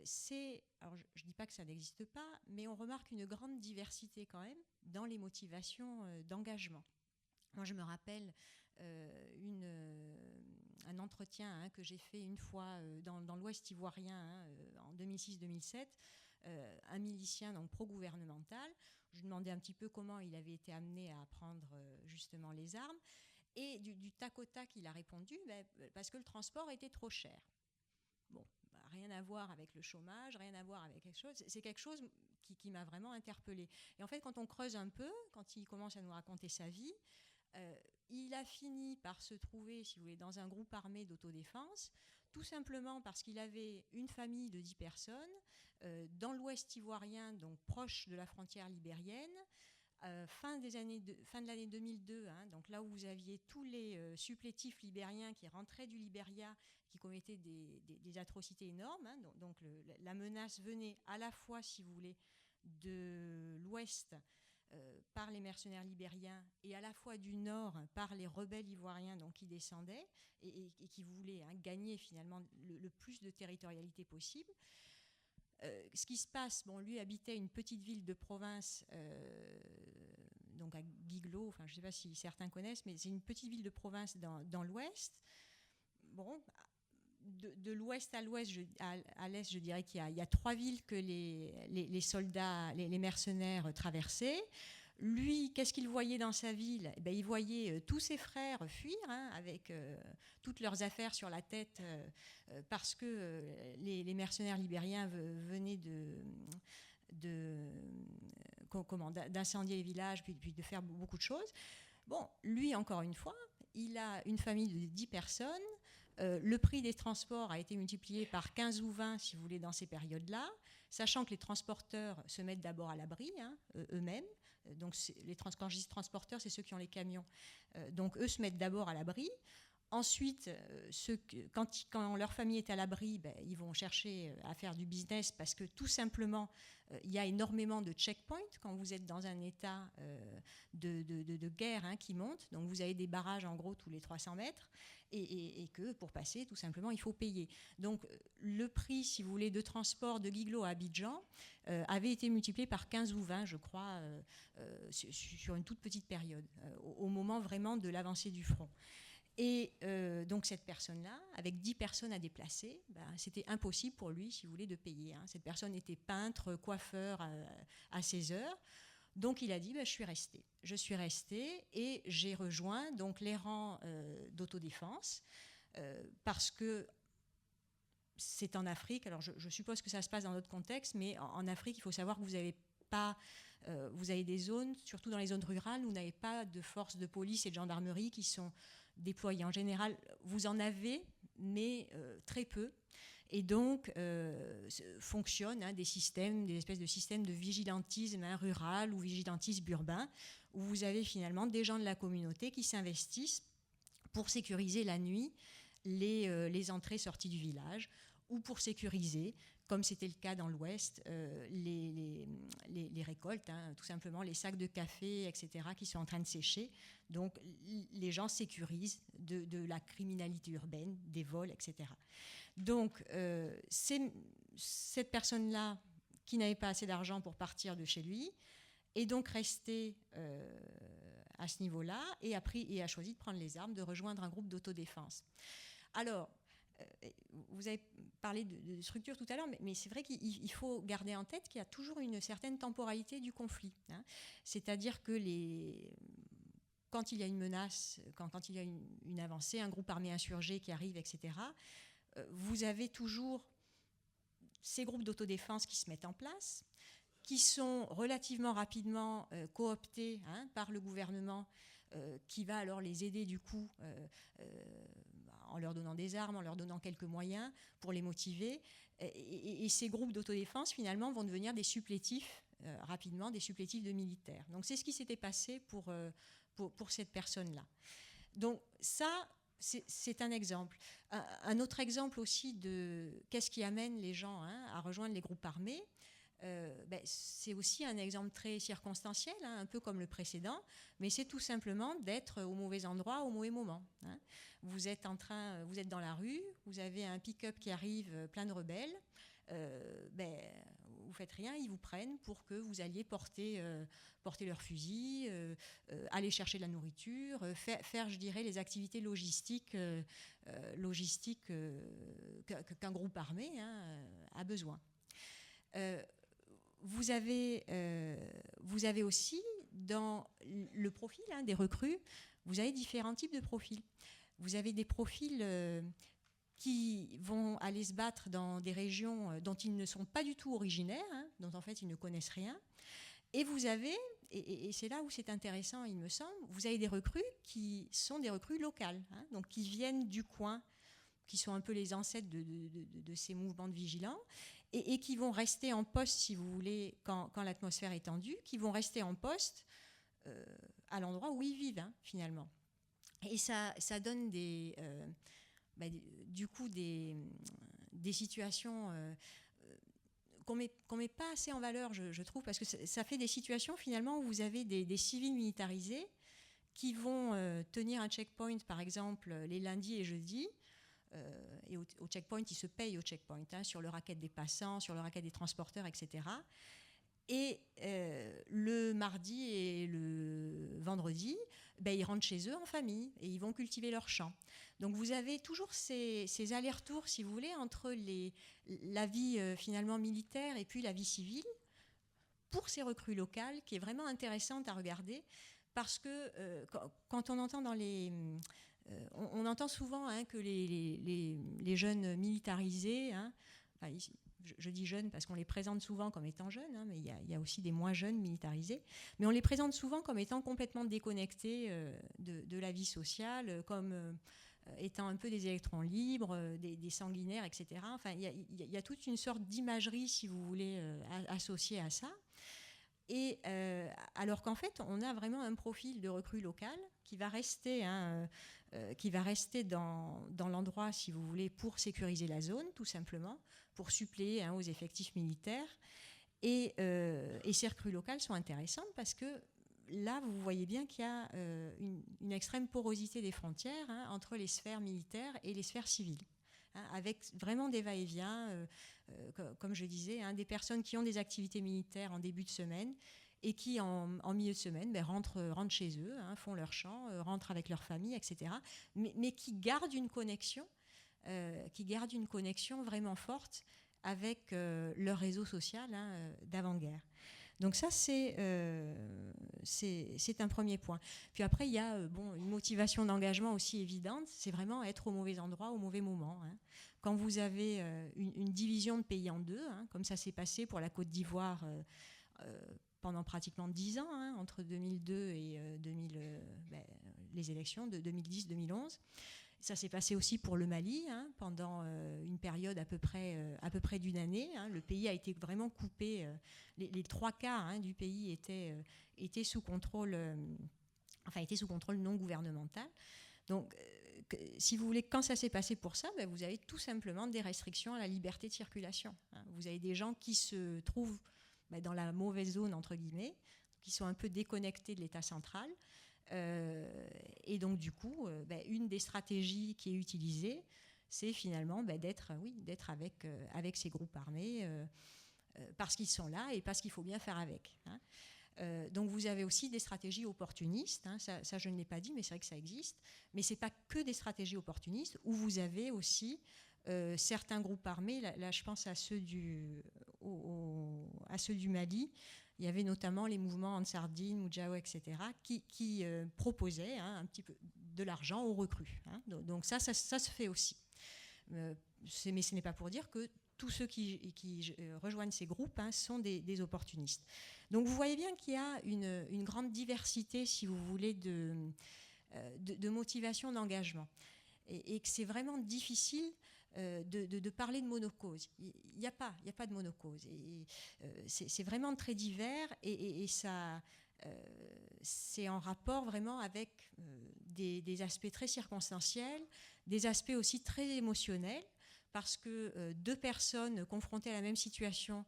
c'est, alors je ne dis pas que ça n'existe pas, mais on remarque une grande diversité quand même dans les motivations d'engagement. Moi, je me rappelle un entretien que j'ai fait une fois dans l'Ouest ivoirien en 2006-2007, un milicien donc pro-gouvernemental. Je lui demandais un petit peu comment il avait été amené à prendre justement les armes. Et du tac au tac, il a répondu parce que le transport était trop cher. Bon, rien à voir avec le chômage, rien à voir avec quelque chose. C'est quelque chose qui m'a vraiment interpellée. Et en fait, quand on creuse un peu, quand il commence à nous raconter sa vie, il a fini par se trouver, si vous voulez, dans un groupe armé d'autodéfense, tout simplement parce qu'il avait une famille de 10 personnes dans l'Ouest ivoirien, donc proche de la frontière libérienne. Fin de l'année 2002, donc là où vous aviez tous les supplétifs libériens qui rentraient du Libéria, qui commettaient des atrocités énormes. Donc la menace venait à la fois, si vous voulez, de l'Ouest par les mercenaires libériens et à la fois du Nord par les rebelles ivoiriens donc, qui descendaient et qui voulaient gagner finalement le plus de territorialité possible. Ce qui se passe, bon, lui habitait une petite ville de province, donc à Guiglo, enfin je ne sais pas si certains connaissent, mais c'est une petite ville de province dans l'ouest. Bon, de l'ouest à l'ouest, à l'est, je dirais qu'il y a 3 villes que les soldats, les mercenaires traversaient. Lui, qu'est-ce qu'il voyait dans sa ville ? Il voyait tous ses frères fuir avec toutes leurs affaires sur la tête parce que les mercenaires libériens venaient d'incendier les villages puis de faire beaucoup de choses. Bon, lui, encore une fois, il a une famille de 10 personnes. Le prix des transports a été multiplié par 15 ou 20, si vous voulez, dans ces périodes-là, sachant que les transporteurs se mettent d'abord à l'abri, eux-mêmes. Donc, quand je dis transporteurs, c'est ceux qui ont les camions. Donc, eux se mettent d'abord à l'abri. Ensuite, quand leur famille est à l'abri, ils vont chercher à faire du business parce que tout simplement, il y a énormément de checkpoints quand vous êtes dans un état de guerre qui monte. Donc, vous avez des barrages en gros tous les 300 mètres et que pour passer, tout simplement, il faut payer. Donc, le prix, si vous voulez, de transport de Guiglo à Abidjan avait été multiplié par 15 ou 20, je crois, sur une toute petite période, au moment vraiment de l'avancée du front. Et donc cette personne-là, avec 10 personnes à déplacer, c'était impossible pour lui, si vous voulez, de payer. Cette personne était peintre, coiffeur à ses heures. Donc il a dit, je suis resté. Je suis resté et j'ai rejoint donc, les rangs d'autodéfense parce que c'est en Afrique. Alors je suppose que ça se passe dans d'autres contextes, mais en Afrique, il faut savoir que vous avez des zones, surtout dans les zones rurales, où vous n'avez pas de forces de police et de gendarmerie qui sont déployés. En général, vous en avez, mais très peu. Et donc, fonctionnent des espèces de systèmes de vigilantisme rural ou vigilantisme urbain, où vous avez finalement des gens de la communauté qui s'investissent pour sécuriser la nuit les entrées-sorties du village, ou pour sécuriser, comme c'était le cas dans l'Ouest, les récoltes, tout simplement les sacs de café, etc., qui sont en train de sécher. Donc les gens sécurisent de la criminalité urbaine, des vols, etc. Donc cette personne-là, qui n'avait pas assez d'argent pour partir de chez lui, est donc restée à ce niveau-là et a choisi de prendre les armes, de rejoindre un groupe d'autodéfense. Alors, vous avez parlé de structure tout à l'heure, mais c'est vrai qu'il faut garder en tête qu'il y a toujours une certaine temporalité du conflit. C'est-à-dire que quand il y a une menace, quand il y a une avancée, un groupe armé insurgé qui arrive, etc., vous avez toujours ces groupes d'autodéfense qui se mettent en place, qui sont relativement rapidement cooptés par le gouvernement, qui va alors les aider du coup en leur donnant des armes, en leur donnant quelques moyens pour les motiver. Et ces groupes d'autodéfense, finalement, vont devenir des supplétifs, rapidement, des supplétifs de militaires. Donc c'est ce qui s'était passé pour cette personne-là. Donc ça, c'est un exemple. Un autre exemple aussi de qu'est-ce qui amène les gens à rejoindre les groupes armés. c'est aussi un exemple très circonstanciel, un peu comme le précédent, mais c'est tout simplement d'être au mauvais endroit au mauvais moment. Vous êtes dans la rue, vous avez un pick-up qui arrive plein de rebelles, vous faites rien, ils vous prennent pour que vous alliez porter leur fusil, aller chercher de la nourriture, faire, je dirais, les activités logistiques qu'un groupe armé a besoin. Vous avez aussi, dans le profil des recrues, vous avez différents types de profils. Vous avez des profils qui vont aller se battre dans des régions dont ils ne sont pas du tout originaires, dont en fait ils ne connaissent rien. Et vous avez, et c'est là où c'est intéressant, il me semble, vous avez des recrues qui sont des recrues locales, donc qui viennent du coin, qui sont un peu les ancêtres de ces mouvements de vigilants, et qui vont rester en poste, si vous voulez, quand l'atmosphère est tendue, qui vont rester en poste à l'endroit où ils vivent, finalement. Et ça donne du coup des situations qu'on met pas assez en valeur, je trouve, parce que ça fait des situations finalement où vous avez des civils militarisés qui vont tenir un checkpoint, par exemple, les lundis et jeudis. Et au checkpoint, ils se payent au checkpoint, sur le racket des passants, sur le racket des transporteurs, etc. Et le mardi et le vendredi, ils rentrent chez eux en famille et ils vont cultiver leur champ. Donc vous avez toujours ces allers-retours, si vous voulez, entre la vie finalement militaire et puis la vie civile, pour ces recrues locales, qui est vraiment intéressante à regarder, parce que quand on entend on entend souvent que les jeunes militarisés, je dis jeunes parce qu'on les présente souvent comme étant jeunes, mais il y a aussi des moins jeunes militarisés, mais on les présente souvent comme étant complètement déconnectés de la vie sociale, comme étant un peu des électrons libres, des sanguinaires, etc. Enfin, il y a toute une sorte d'imagerie, si vous voulez, associée à ça. Et alors qu'en fait, on a vraiment un profil de recrue locale qui va rester dans l'endroit, si vous voulez, pour sécuriser la zone, tout simplement, pour suppléer aux effectifs militaires. Et ces recrues locales sont intéressantes parce que là, vous voyez bien qu'il y a une extrême porosité des frontières entre les sphères militaires et les sphères civiles, avec vraiment des va-et-vient, comme je disais, des personnes qui ont des activités militaires en début de semaine et qui, en milieu de semaine, rentrent chez eux, font leur champ, rentrent avec leur famille, etc. Mais qui gardent une connexion vraiment forte avec leur réseau social d'avant-guerre. Donc ça, c'est un premier point. Puis après, il y a une motivation d'engagement aussi évidente, c'est vraiment être au mauvais endroit, au mauvais moment. Quand vous avez une division de pays en deux, comme ça s'est passé pour la Côte d'Ivoire pendant pratiquement 10 ans, entre 2002 et les élections de 2010-2011. Ça s'est passé aussi pour le Mali, pendant une période à peu près d'une année. Le pays a été vraiment coupé. Les 3/4 du pays étaient sous contrôle, étaient sous contrôle non gouvernemental. Donc, si vous voulez, quand ça s'est passé pour ça, vous avez tout simplement des restrictions à la liberté de circulation. Vous avez des gens qui se trouvent dans la mauvaise zone, entre guillemets, qui sont un peu déconnectés de l'État central. Et donc du coup, une des stratégies qui est utilisée, c'est finalement d'être avec ces groupes armés parce qu'ils sont là et parce qu'il faut bien faire avec. Donc vous avez aussi des stratégies opportunistes, ça je ne l'ai pas dit, mais c'est vrai que ça existe, mais c'est pas que des stratégies opportunistes, où vous avez aussi certains groupes armés, là je pense à ceux du Mali. Il y avait notamment les mouvements Ansardine, Moudjaou, etc., qui proposaient un petit peu de l'argent aux recrues. Donc ça se fait aussi. Mais ce n'est pas pour dire que tous ceux qui rejoignent ces groupes sont des opportunistes. Donc vous voyez bien qu'il y a une grande diversité, si vous voulez, de motivation, d'engagement. Et que c'est vraiment difficile de parler de monocause. Il n'y a pas de monocause. Et c'est vraiment très divers et ça, c'est en rapport vraiment avec des aspects très circonstanciels, des aspects aussi très émotionnels, parce que deux personnes confrontées à la même situation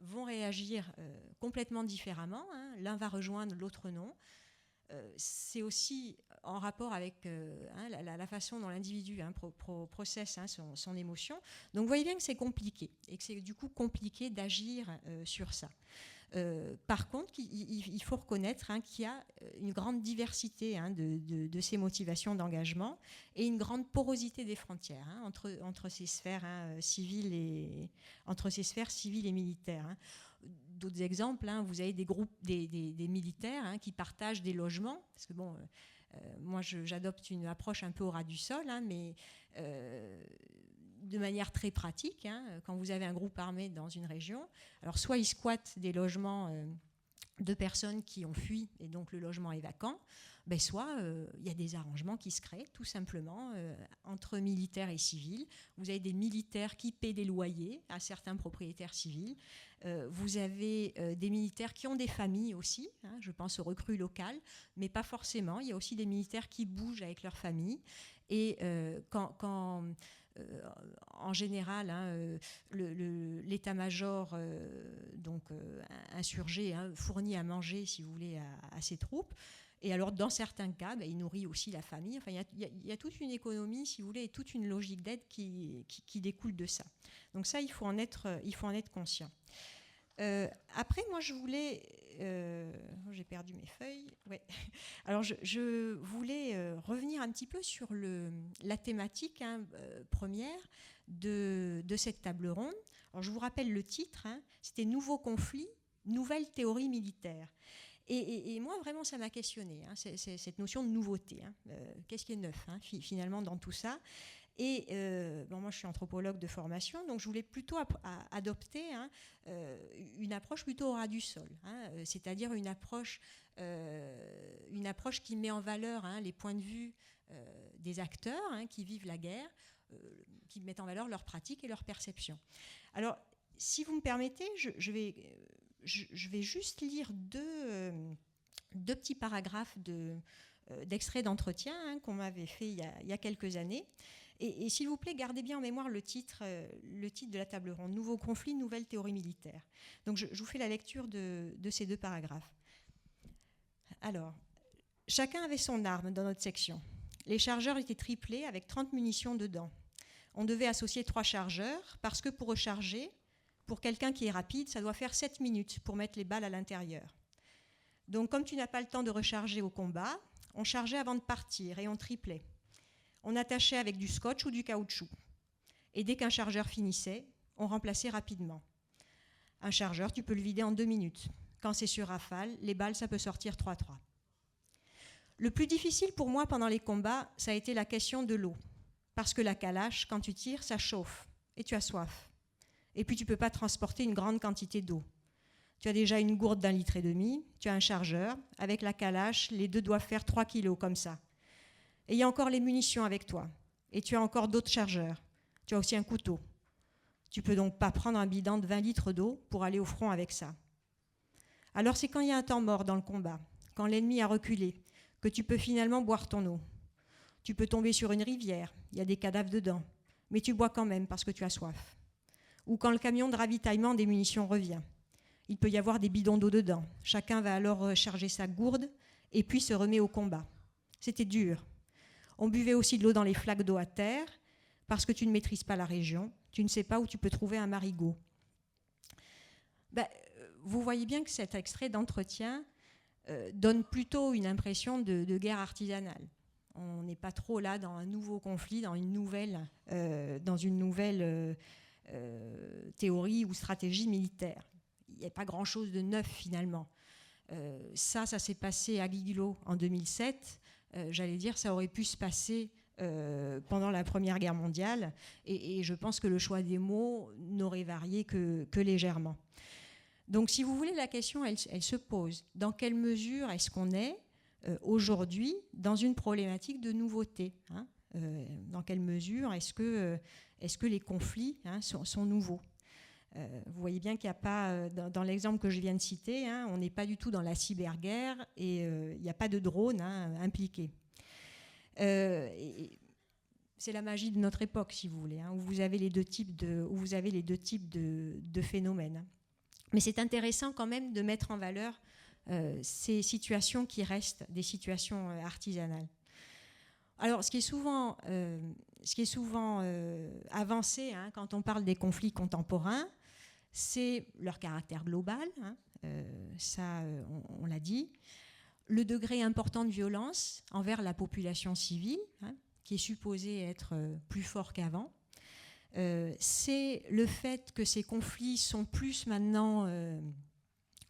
vont réagir complètement différemment. L'un va rejoindre, l'autre non. C'est aussi en rapport avec la façon dont l'individu processe son émotion. Donc vous voyez bien que c'est compliqué et que c'est du coup compliqué d'agir sur ça. Par contre, il faut reconnaître qu'il y a une grande diversité de ces motivations d'engagement et une grande porosité des frontières entre ces sphères civiles et militaires. D'autres exemples, vous avez des groupes, des militaires qui partagent des logements, parce que bon, moi j'adopte une approche un peu au ras du sol, mais de manière très pratique, quand vous avez un groupe armé dans une région, alors soit ils squattent des logements de personnes qui ont fui et donc le logement est vacant, soit il y a des arrangements qui se créent tout simplement entre militaires et civils. Vous avez des militaires qui paient des loyers à certains propriétaires civils. Vous avez des militaires qui ont des familles aussi, je pense aux recrues locales, mais pas forcément. Il y a aussi des militaires qui bougent avec leur famille. Et en général, l'état-major insurgé fournit à manger, si vous voulez, à ses troupes. Et alors, dans certains cas, il nourrit aussi la famille. Enfin, il y a toute une économie, si vous voulez, et toute une logique d'aide qui découle de ça. Donc ça, il faut en être conscient. Après, moi, je voulais... j'ai perdu mes feuilles. Ouais. Alors, je voulais revenir un petit peu sur la thématique première de cette table ronde. Alors, je vous rappelle le titre. C'était « Nouveaux conflits, nouvelles théories militaires ». Et moi, vraiment, ça m'a questionné, cette notion de nouveauté. Qu'est-ce qui est neuf, finalement, dans tout ça ? Et moi, je suis anthropologue de formation, donc je voulais plutôt adopter une approche plutôt au ras du sol, c'est-à-dire une approche qui met en valeur les points de vue des acteurs qui vivent la guerre, qui mettent en valeur leurs pratiques et leurs perceptions. Alors, si vous me permettez, je vais juste lire deux petits paragraphes d'extraits d'entretien qu'on m'avait fait il y a quelques années. Et s'il vous plaît, gardez bien en mémoire le titre de la table ronde, « Nouveaux conflits, nouvelles théories militaires ». Donc je vous fais la lecture de ces deux paragraphes. Alors, chacun avait son arme dans notre section. Les chargeurs étaient triplés avec 30 munitions dedans. On devait associer 3 chargeurs parce que pour recharger, pour quelqu'un qui est rapide, ça doit faire 7 minutes pour mettre les balles à l'intérieur. Donc comme tu n'as pas le temps de recharger au combat, on chargeait avant de partir et on triplait. On attachait avec du scotch ou du caoutchouc. Et dès qu'un chargeur finissait, on remplaçait rapidement. Un chargeur, tu peux le vider en 2 minutes. Quand c'est sur rafale, les balles, ça peut sortir 3-3. Le plus difficile pour moi pendant les combats, ça a été la question de l'eau. Parce que la calache, quand tu tires, ça chauffe et tu as soif. Et puis tu ne peux pas transporter une grande quantité d'eau. Tu as déjà une gourde d'1,5 litre, tu as un chargeur. Avec la calache, les deux doivent faire 3 kilos comme ça. Et il y a encore les munitions avec toi. Et tu as encore d'autres chargeurs. Tu as aussi un couteau. Tu ne peux donc pas prendre un bidon de 20 litres d'eau pour aller au front avec ça. Alors c'est quand il y a un temps mort dans le combat, quand l'ennemi a reculé, que tu peux finalement boire ton eau. Tu peux tomber sur une rivière, il y a des cadavres dedans, mais tu bois quand même parce que tu as soif. Ou quand le camion de ravitaillement des munitions revient. Il peut y avoir des bidons d'eau dedans. Chacun va alors charger sa gourde et puis se remet au combat. C'était dur. On buvait aussi de l'eau dans les flaques d'eau à terre parce que tu ne maîtrises pas la région, tu ne sais pas où tu peux trouver un marigot. Vous voyez bien que cet extrait d'entretien donne plutôt une impression de guerre artisanale. On n'est pas trop là dans un nouveau conflit, dans une nouvelle théorie ou stratégie militaire. Il n'y a pas grand-chose de neuf finalement. Ça s'est passé à Guiglo en 2007. J'allais dire, ça aurait pu se passer pendant la Première Guerre mondiale, et je pense que le choix des mots n'aurait varié que légèrement. Donc, si vous voulez, la question, elle se pose. Dans quelle mesure est-ce qu'on est aujourd'hui dans une problématique de nouveauté, dans quelle mesure est-ce que les conflits sont nouveaux? Vous voyez bien qu'il n'y a pas, dans l'exemple que je viens de citer, on n'est pas du tout dans la cyberguerre et il n'y a pas de drone impliqué. C'est la magie de notre époque, si vous voulez, où vous avez les deux types de phénomènes. Mais c'est intéressant quand même de mettre en valeur ces situations qui restent des situations artisanales. Alors, ce qui est souvent avancé quand on parle des conflits contemporains, c'est leur caractère global, ça on l'a dit, le degré important de violence envers la population civile, qui est supposé être plus fort qu'avant. C'est le fait que ces conflits sont plus maintenant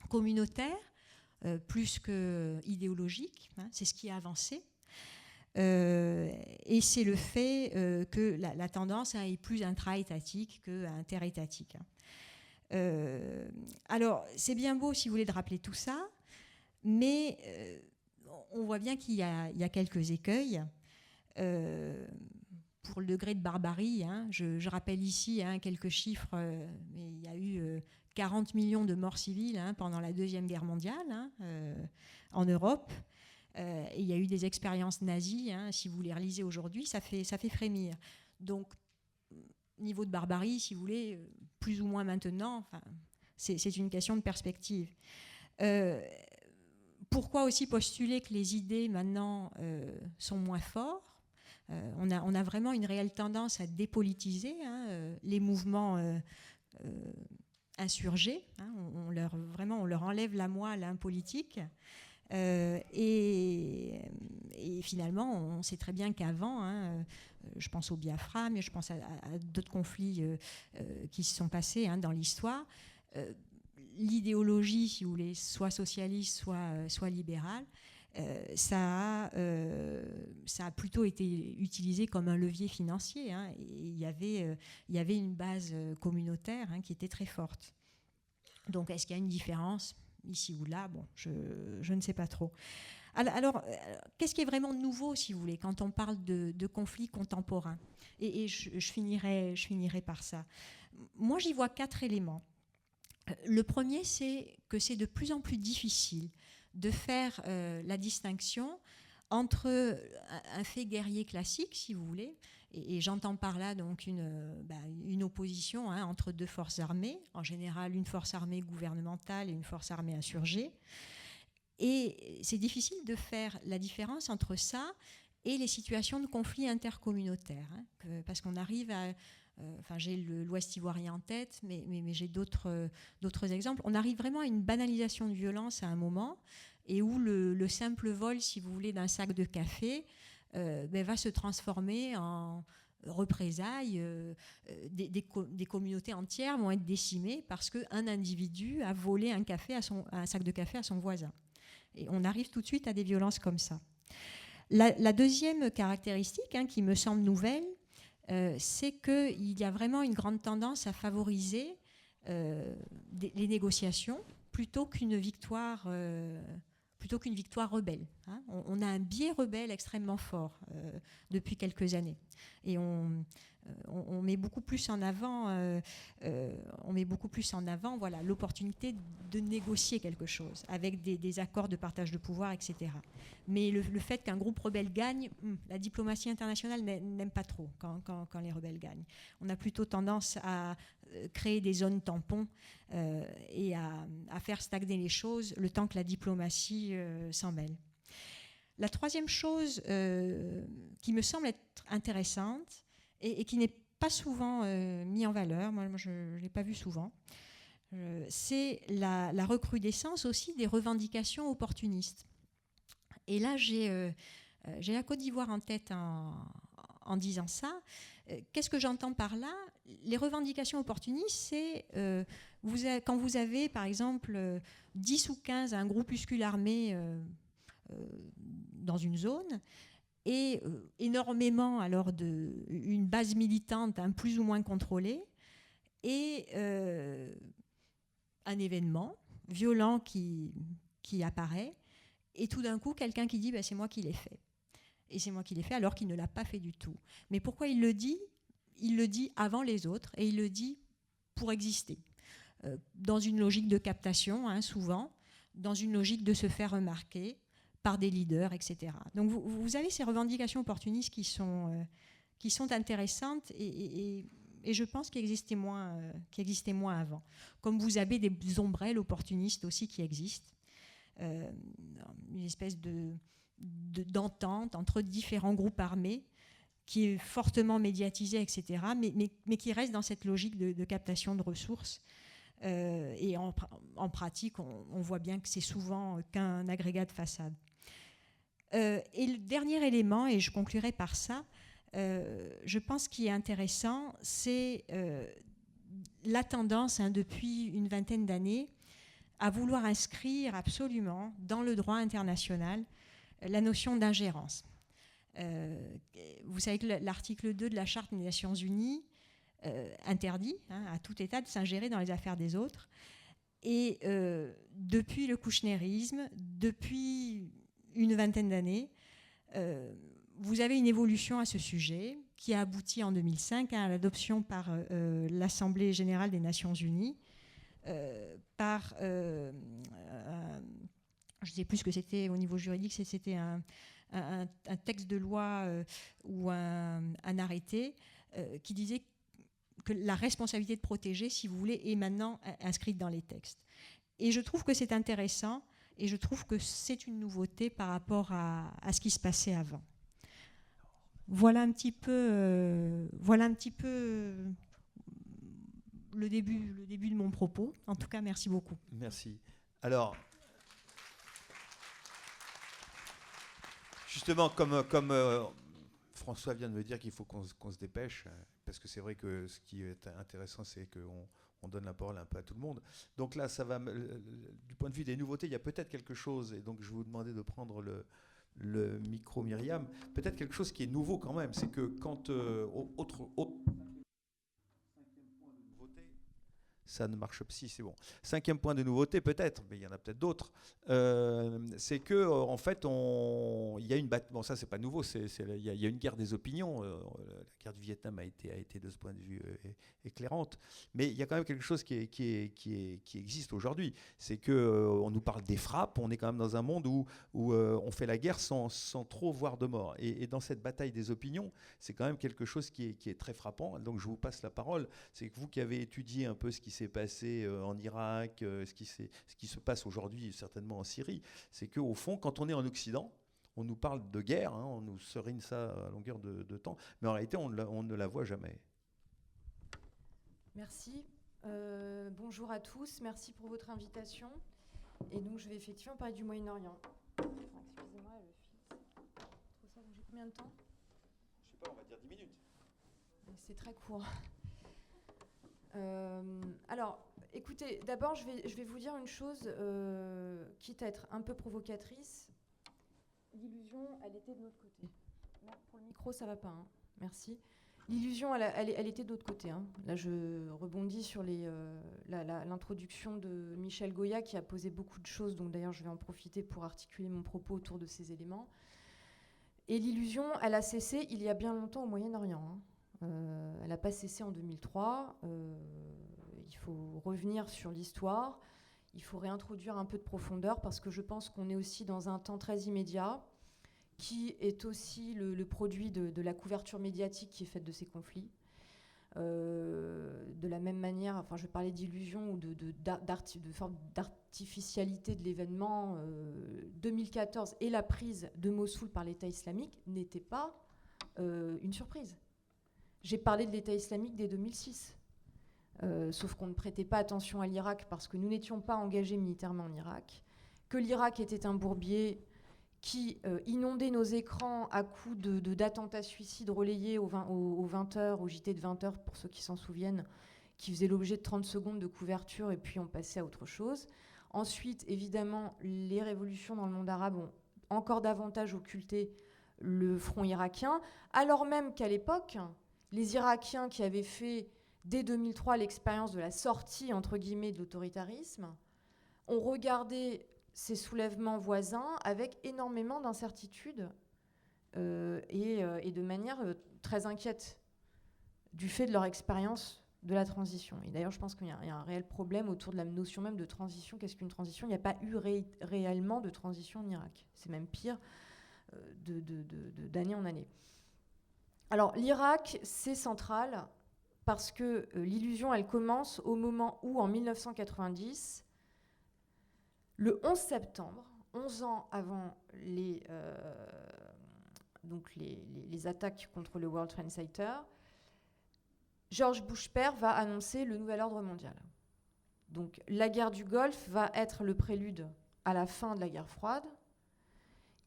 communautaires, plus que idéologiques, c'est ce qui a avancé. Et c'est le fait que la tendance est plus intra-étatique qu'inter-étatique. Alors, c'est bien beau, si vous voulez, de rappeler tout ça, mais on voit bien qu'il y a quelques écueils. Pour le degré de barbarie, je rappelle ici quelques chiffres, mais il y a eu 40 millions de morts civiles pendant la Deuxième Guerre mondiale en Europe. Et il y a eu des expériences nazies, si vous les relisez aujourd'hui, ça fait frémir. Donc, niveau de barbarie, si vous voulez, plus ou moins maintenant, c'est une question de perspective. Pourquoi aussi postuler que les idées maintenant sont moins fortes ? On a vraiment une réelle tendance à dépolitiser les mouvements insurgés. On leur enlève la moelle politique. Et finalement, on sait très bien qu'avant, je pense au Biafra, mais je pense à d'autres conflits qui se sont passés dans l'histoire, l'idéologie, si vous voulez, soit socialiste, soit libérale, ça a plutôt été utilisé comme un levier financier. Et il y avait une base communautaire qui était très forte. Donc, est-ce qu'il y a une différence ici ou là? Bon, je ne sais pas trop. Alors, qu'est-ce qui est vraiment nouveau, si vous voulez, quand on parle de conflits contemporains? Et je finirai par ça. Moi, j'y vois 4 éléments. Le premier, c'est que c'est de plus en plus difficile de faire la distinction entre un fait guerrier classique, si vous voulez, et j'entends par là donc une opposition entre 2 forces armées, en général une force armée gouvernementale et une force armée insurgée. Et c'est difficile de faire la différence entre ça et les situations de conflits intercommunautaires, parce qu'on arrive à... j'ai l'Ouest ivoirien en tête, mais j'ai d'autres exemples. On arrive vraiment à une banalisation de violence à un moment, et où le simple vol, si vous voulez, d'un sac de café va se transformer en représailles. Des communautés entières vont être décimées parce qu'un individu a volé un sac de café à son voisin. Et on arrive tout de suite à des violences comme ça. La deuxième caractéristique qui me semble nouvelle, c'est qu'il y a vraiment une grande tendance à favoriser les négociations plutôt qu'une victoire rebelle. On a un biais rebelle extrêmement fort depuis quelques années. Et on met beaucoup plus en avant, voilà, l'opportunité de négocier quelque chose avec des accords de partage de pouvoir, etc. Mais le fait qu'un groupe rebelle gagne, la diplomatie internationale n'aime pas trop quand les rebelles gagnent. On a plutôt tendance à créer des zones tampons et à faire stagner les choses le temps que la diplomatie s'en mêle. La troisième chose qui me semble être intéressante et qui n'est pas souvent mis en valeur, moi je ne l'ai pas vu souvent, c'est la recrudescence aussi des revendications opportunistes. Et là, j'ai la Côte d'Ivoire en tête en disant ça. Qu'est-ce que j'entends par là? Les revendications opportunistes, c'est quand vous avez, par exemple, 10 ou 15, un groupuscule armé dans une zone, et énormément alors une base militante plus ou moins contrôlée, et un événement violent qui apparaît, et tout d'un coup quelqu'un qui dit c'est moi qui l'ai fait. Et c'est moi qui l'ai fait alors qu'il ne l'a pas fait du tout. Mais pourquoi il le dit? Il le dit avant les autres, et il le dit pour exister, dans une logique de captation, souvent, dans une logique de se faire remarquer par des leaders, etc. Donc vous avez ces revendications opportunistes qui sont intéressantes et et je pense qu'il existait moins avant. Comme vous avez des ombrelles opportunistes aussi qui existent, une espèce d'entente entre différents groupes armés qui est fortement médiatisée, etc., mais qui reste dans cette logique de captation de ressources. Et en pratique, on voit bien que c'est souvent qu'un agrégat de façade. Et le dernier élément, et je conclurai par ça, je pense qu'il est intéressant, c'est la tendance depuis une vingtaine d'années à vouloir inscrire absolument dans le droit international la notion d'ingérence. Vous savez que l'article 2 de la Charte des Nations Unies interdit à tout État de s'ingérer dans les affaires des autres. Et depuis le kouchnerisme, depuis une vingtaine d'années, vous avez une évolution à ce sujet qui a abouti en 2005 à l'adoption par l'Assemblée générale des Nations Unies, par, je ne sais plus ce que c'était au niveau juridique, c'était un texte de loi ou un arrêté qui disait que la responsabilité de protéger, si vous voulez, est maintenant inscrite dans les textes. Et je trouve que c'est intéressant et je trouve que c'est une nouveauté par rapport à ce qui se passait avant. Voilà un petit peu, le début de mon propos. En tout cas, merci beaucoup. Merci. Alors, justement, comme François vient de me dire qu'il faut qu'on se dépêche, parce que c'est vrai que ce qui est intéressant, c'est qu'on donne la parole un peu à tout le monde. Donc là, ça va, du point de vue des nouveautés, il y a peut-être quelque chose, et donc je vais vous demander de prendre le micro, Myriam. Peut-être quelque chose qui est nouveau quand même, c'est que quand ça ne marche pas, si c'est bon. 5e point de nouveauté, peut-être, mais il y en a peut-être d'autres. C'est que en fait, il y a une bataille. Bon, ça c'est pas nouveau. Il y a une guerre des opinions. La guerre du Vietnam a été de ce point de vue éclairante. Mais il y a quand même quelque chose qui existe aujourd'hui. C'est que on nous parle des frappes. On est quand même dans un monde où on fait la guerre sans trop voir de morts. Et dans cette bataille des opinions, c'est quand même quelque chose qui est très frappant. Donc je vous passe la parole. C'est que vous qui avez étudié un peu ce qui s'est passé en Irak, ce qui se passe aujourd'hui certainement en Syrie, c'est qu'au fond, quand on est en Occident, on nous parle de guerre, on nous serine ça à longueur de temps, mais en réalité, on ne la voit jamais. Merci. Bonjour à tous. Merci pour votre invitation. Et donc, je vais effectivement parler du Moyen-Orient. Excusez-moi, le fil. Ça vous combien de temps ? Je sais pas, on va dire 10 minutes. C'est très court. Alors, écoutez, d'abord, je vais vous dire une chose, quitte à être un peu provocatrice. L'illusion, elle était de notre côté. Non, pour le micro, ça va pas. Merci. L'illusion, elle était de notre côté. Là, je rebondis sur l'introduction de Michel Goya, qui a posé beaucoup de choses. Donc, d'ailleurs, je vais en profiter pour articuler mon propos autour de ces éléments. Et l'illusion, elle a cessé il y a bien longtemps au Moyen-Orient. Elle n'a pas cessé en 2003. Il faut revenir sur l'histoire. Il faut réintroduire un peu de profondeur parce que je pense qu'on est aussi dans un temps très immédiat qui est aussi le produit de la couverture médiatique qui est faite de ces conflits. De la même manière, enfin, je parlais d'illusion ou de forme d'artificialité de l'événement. 2014 et la prise de Mossoul par l'État islamique n'était pas une surprise. J'ai parlé de l'État islamique dès 2006. Sauf qu'on ne prêtait pas attention à l'Irak parce que nous n'étions pas engagés militairement en Irak, que l'Irak était un bourbier qui inondait nos écrans à coups d'attentats suicides relayés aux 20h, au JT de 20h, pour ceux qui s'en souviennent, qui faisaient l'objet de 30 secondes de couverture et puis on passait à autre chose. Ensuite, évidemment, les révolutions dans le monde arabe ont encore davantage occulté le front irakien, alors même qu'à l'époque, les Irakiens qui avaient fait dès 2003 l'expérience de la sortie, entre guillemets, de l'autoritarisme, ont regardé ces soulèvements voisins avec énormément d'incertitude et de manière très inquiète du fait de leur expérience de la transition. Et d'ailleurs, je pense qu'il y a un réel problème autour de la notion même de transition. Qu'est-ce qu'une transition ? Il n'y a pas eu réellement de transition en Irak. C'est même pire d'année en année. Alors, l'Irak, c'est central parce que l'illusion, elle commence au moment où, en 1990, le 11 septembre, 11 ans avant les attaques contre le World Trade Center, George Bush père va annoncer le nouvel ordre mondial. Donc la guerre du Golfe va être le prélude à la fin de la guerre froide.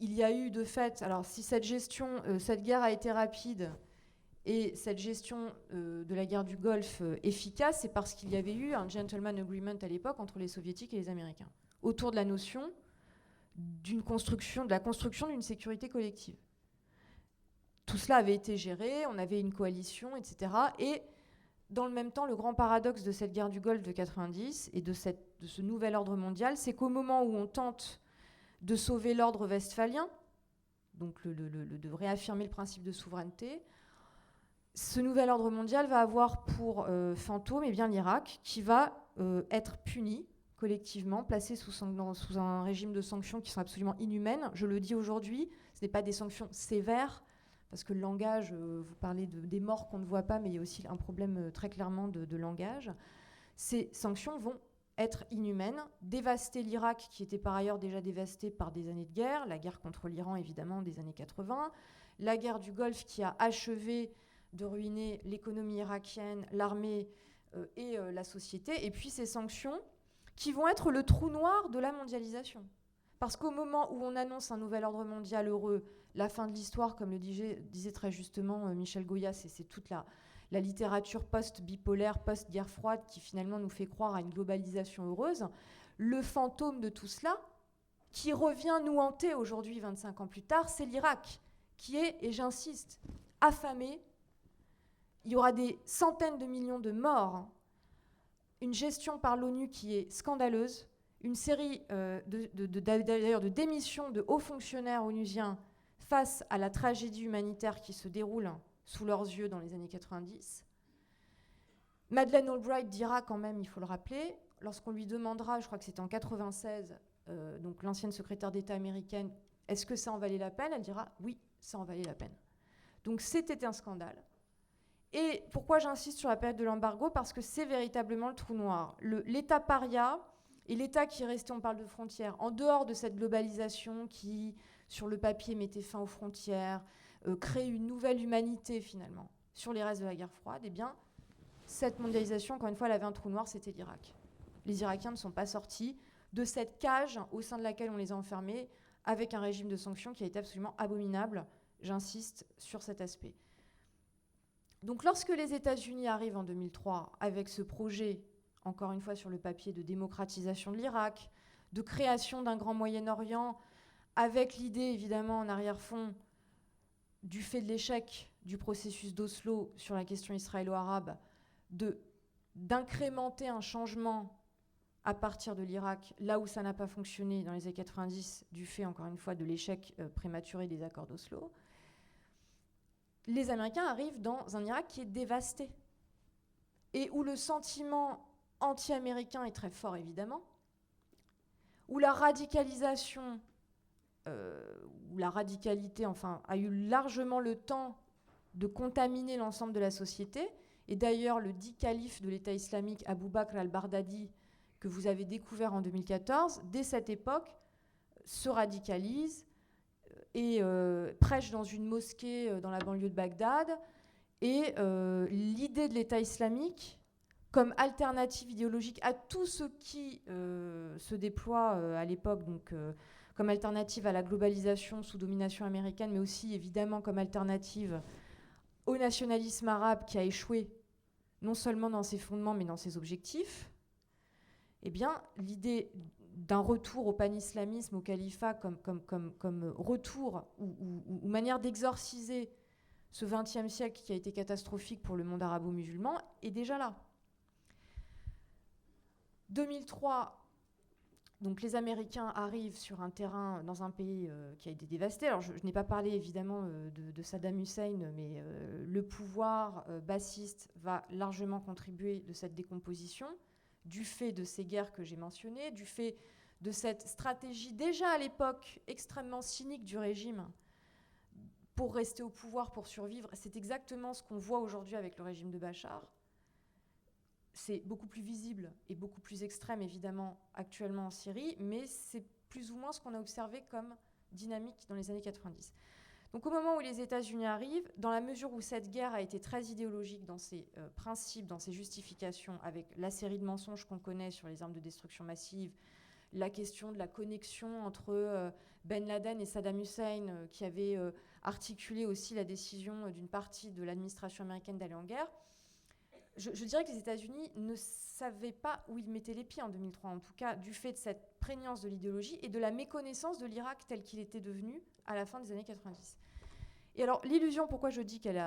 Il y a eu de fait, alors si cette guerre a été rapide et cette gestion de la guerre du Golfe efficace, c'est parce qu'il y avait eu un gentleman agreement à l'époque entre les Soviétiques et les Américains autour de la notion de la construction d'une sécurité collective. Tout cela avait été géré, on avait une coalition, etc. Et dans le même temps, le grand paradoxe de cette guerre du Golfe de 90 et de ce nouvel ordre mondial, c'est qu'au moment où on tente de sauver l'ordre westphalien, donc de réaffirmer le principe de souveraineté, ce nouvel ordre mondial va avoir pour fantôme l'Irak, qui va être puni collectivement, placé sous un régime de sanctions qui sont absolument inhumaines. Je le dis aujourd'hui, ce n'est pas des sanctions sévères, parce que le langage, vous parlez des morts qu'on ne voit pas, mais il y a aussi un problème très clairement de langage. Ces sanctions vont être inhumaines, dévaster l'Irak, qui était par ailleurs déjà dévasté par des années de guerre, la guerre contre l'Iran évidemment des années 80, la guerre du Golfe qui a achevé de ruiner l'économie irakienne, l'armée et la société, et puis ces sanctions qui vont être le trou noir de la mondialisation. Parce qu'au moment où on annonce un nouvel ordre mondial heureux, la fin de l'histoire, comme le disait très justement Michel Goya, c'est toute la littérature post-bipolaire, post-guerre froide qui finalement nous fait croire à une globalisation heureuse, le fantôme de tout cela, qui revient nous hanter aujourd'hui, 25 ans plus tard, c'est l'Irak, qui est, et j'insiste, affamé. Il y aura des centaines de millions de morts, une gestion par l'ONU qui est scandaleuse, une série d'ailleurs de démissions de hauts fonctionnaires onusiens face à la tragédie humanitaire qui se déroule sous leurs yeux dans les années 90. Madeleine Albright dira quand même, il faut le rappeler, lorsqu'on lui demandera, je crois que c'était en 96, donc l'ancienne secrétaire d'État américaine, est-ce que ça en valait la peine? Elle dira oui, ça en valait la peine. Donc c'était un scandale. Et pourquoi j'insiste sur la période de l'embargo? Parce que c'est véritablement le trou noir. L'État paria et l'État qui est resté, on parle de frontières, en dehors de cette globalisation qui, sur le papier, mettait fin aux frontières, crée une nouvelle humanité finalement sur les restes de la guerre froide, eh bien, cette mondialisation, encore une fois, elle avait un trou noir, c'était l'Irak. Les Irakiens ne sont pas sortis de cette cage au sein de laquelle on les a enfermés, avec un régime de sanctions qui a été absolument abominable. J'insiste sur cet aspect. Donc lorsque les États-Unis arrivent en 2003 avec ce projet, encore une fois sur le papier, de démocratisation de l'Irak, de création d'un grand Moyen-Orient, avec l'idée évidemment en arrière-fond du fait de l'échec du processus d'Oslo sur la question israélo-arabe, d'incrémenter un changement à partir de l'Irak, là où ça n'a pas fonctionné dans les années 90, du fait, encore une fois, de l'échec prématuré des accords d'Oslo, les Américains arrivent dans un Irak qui est dévasté et où le sentiment anti-américain est très fort, évidemment, où la radicalisation, où la radicalité, enfin, a eu largement le temps de contaminer l'ensemble de la société. Et d'ailleurs, le dit calife de l'État islamique, Abu Bakr al-Baghdadi, que vous avez découvert en 2014, dès cette époque, se radicalise et prêche dans une mosquée dans la banlieue de Bagdad. Et l'idée de l'État islamique, comme alternative idéologique à tout ce qui se déploie à l'époque, donc comme alternative à la globalisation sous domination américaine, mais aussi évidemment comme alternative au nationalisme arabe qui a échoué non seulement dans ses fondements mais dans ses objectifs, eh bien l'idée d'un retour au panislamisme, au califat comme retour ou manière d'exorciser ce XXe siècle qui a été catastrophique pour le monde arabo-musulman est déjà là. 2003, donc les Américains arrivent sur un terrain, dans un pays qui a été dévasté. Alors je n'ai pas parlé évidemment de Saddam Hussein, mais le pouvoir bassiste va largement contribuer de cette décomposition, du fait de ces guerres que j'ai mentionnées, du fait de cette stratégie déjà à l'époque extrêmement cynique du régime pour rester au pouvoir, pour survivre. C'est exactement ce qu'on voit aujourd'hui avec le régime de Bachar. c'est beaucoup plus visible et beaucoup plus extrême, évidemment, actuellement en Syrie, mais c'est plus ou moins ce qu'on a observé comme dynamique dans les années 90. Donc au moment où les États-Unis arrivent, dans la mesure où cette guerre a été très idéologique dans ses principes, dans ses justifications, avec la série de mensonges qu'on connaît sur les armes de destruction massive, la question de la connexion entre Ben Laden et Saddam Hussein, qui avait articulé aussi la décision d'une partie de l'administration américaine d'aller en guerre, je dirais que les États-Unis ne savaient pas où ils mettaient les pieds en 2003, en tout cas du fait de cette prégnance de l'idéologie et de la méconnaissance de l'Irak tel qu'il était devenu à la fin des années 90. Et alors l'illusion, pourquoi je dis qu'elle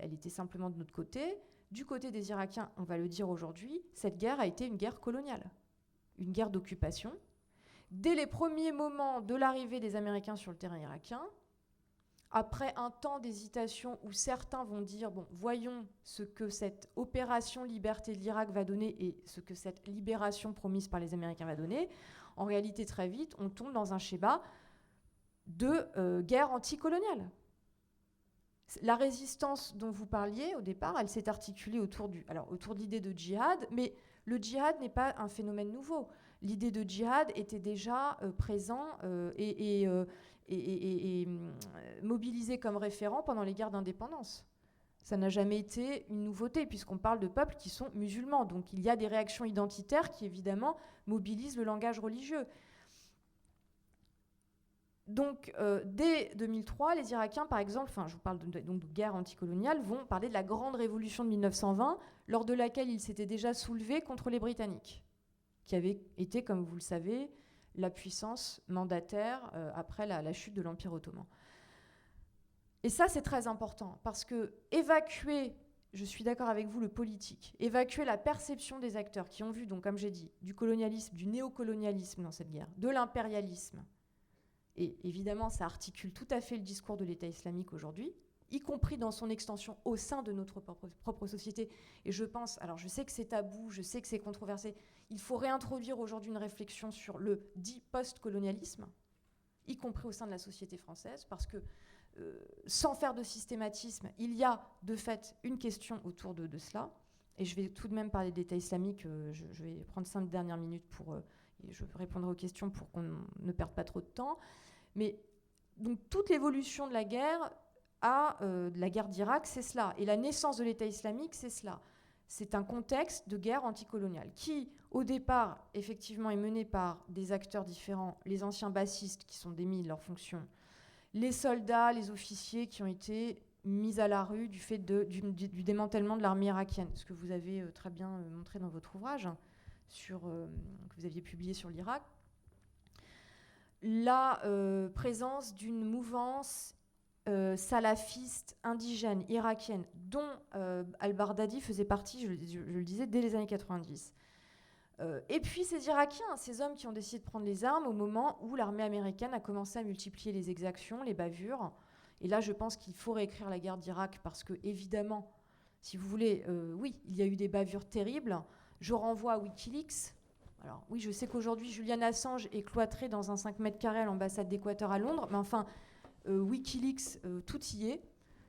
était simplement de notre côté, du côté des Irakiens, on va le dire aujourd'hui, cette guerre a été une guerre coloniale, une guerre d'occupation. Dès les premiers moments de l'arrivée des Américains sur le terrain irakien, après un temps d'hésitation où certains vont dire, bon, voyons ce que cette opération liberté de l'Irak va donner et ce que cette libération promise par les Américains va donner, en réalité, très vite, on tombe dans un schéma de guerre anticoloniale. La résistance dont vous parliez au départ, elle s'est articulée autour de l'idée de djihad, mais le djihad n'est pas un phénomène nouveau. L'idée de djihad était déjà présent et mobilisée comme référent pendant les guerres d'indépendance. Ça n'a jamais été une nouveauté, puisqu'on parle de peuples qui sont musulmans. Donc il y a des réactions identitaires qui, évidemment, mobilisent le langage religieux. Donc, dès 2003, les Irakiens, par exemple, je vous parle de guerre anticoloniale, vont parler de la grande révolution de 1920, lors de laquelle ils s'étaient déjà soulevés contre les Britanniques, qui avaient été, comme vous le savez, la puissance mandataire après la chute de l'Empire ottoman. Et ça, c'est très important, parce que évacuer, je suis d'accord avec vous, le politique, évacuer la perception des acteurs qui ont vu, donc, comme j'ai dit, du colonialisme, du néocolonialisme dans cette guerre, de l'impérialisme. Et évidemment, ça articule tout à fait le discours de l'État islamique aujourd'hui, y compris dans son extension au sein de notre propre société. Et je pense, alors je sais que c'est tabou, je sais que c'est controversé, il faut réintroduire aujourd'hui une réflexion sur le dit post-colonialisme, y compris au sein de la société française, parce que sans faire de systématisme, il y a de fait une question autour de cela. Et je vais tout de même parler de l'État islamique, je vais prendre 5 dernières minutes et je répondrai aux questions pour qu'on ne perde pas trop de temps. Mais donc toute l'évolution de la guerre de la guerre d'Irak, c'est cela. Et la naissance de l'État islamique, c'est cela. C'est un contexte de guerre anticoloniale qui, au départ, effectivement, est mené par des acteurs différents, les anciens bassistes qui sont démis de leurs fonctions, les soldats, les officiers qui ont été mis à la rue du fait du démantèlement de l'armée irakienne, ce que vous avez très bien montré dans votre ouvrage que vous aviez publié sur l'Irak. La présence d'une mouvance salafiste indigène irakienne dont al-Baghdadi faisait partie, je le disais, dès les années 90. Et puis ces Irakiens, ces hommes qui ont décidé de prendre les armes au moment où l'armée américaine a commencé à multiplier les exactions, les bavures. Et là, je pense qu'il faut réécrire la guerre d'Irak parce que, évidemment, si vous voulez, oui, il y a eu des bavures terribles. Je renvoie à Wikileaks. Alors oui, je sais qu'aujourd'hui, Julian Assange est cloîtré dans un 5 mètres carrés à l'ambassade d'Équateur à Londres, mais enfin, Wikileaks, tout y est.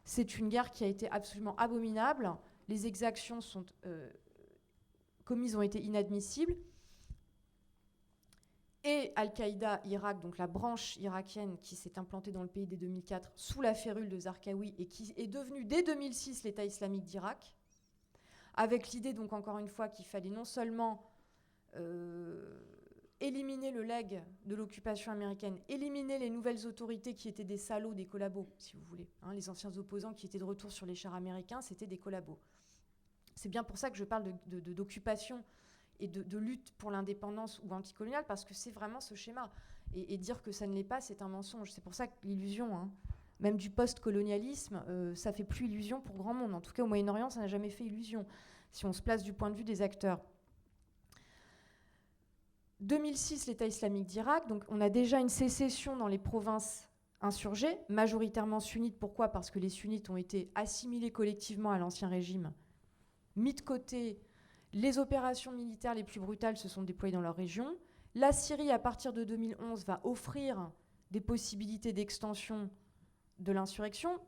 C'est une guerre qui a été absolument abominable. Les exactions sont commises ont été inadmissibles. Et Al-Qaïda Irak, donc la branche irakienne qui s'est implantée dans le pays dès 2004 sous la férule de Zarqawi et qui est devenue dès 2006 l'État islamique d'Irak, avec l'idée donc encore une fois qu'il fallait non seulement éliminer le legs de l'occupation américaine, éliminer les nouvelles autorités qui étaient des salauds, des collabos, si vous voulez. Hein, les anciens opposants qui étaient de retour sur les chars américains, c'était des collabos. C'est bien pour ça que je parle d'occupation et de lutte pour l'indépendance ou anticoloniale, parce que c'est vraiment ce schéma. Et dire que ça ne l'est pas, c'est un mensonge. C'est pour ça que l'illusion, hein, même du post-colonialisme, ça fait plus illusion pour grand monde. En tout cas, au Moyen-Orient, ça n'a jamais fait illusion, si on se place du point de vue des acteurs. 2006, l'État islamique d'Irak, donc on a déjà une sécession dans les provinces insurgées, majoritairement sunnites. Pourquoi ? Parce que les sunnites ont été assimilés collectivement à l'ancien régime, mis de côté. Les opérations militaires les plus brutales se sont déployées dans leur région. La Syrie, à partir de 2011, va offrir des possibilités d'extension de l'insurrection.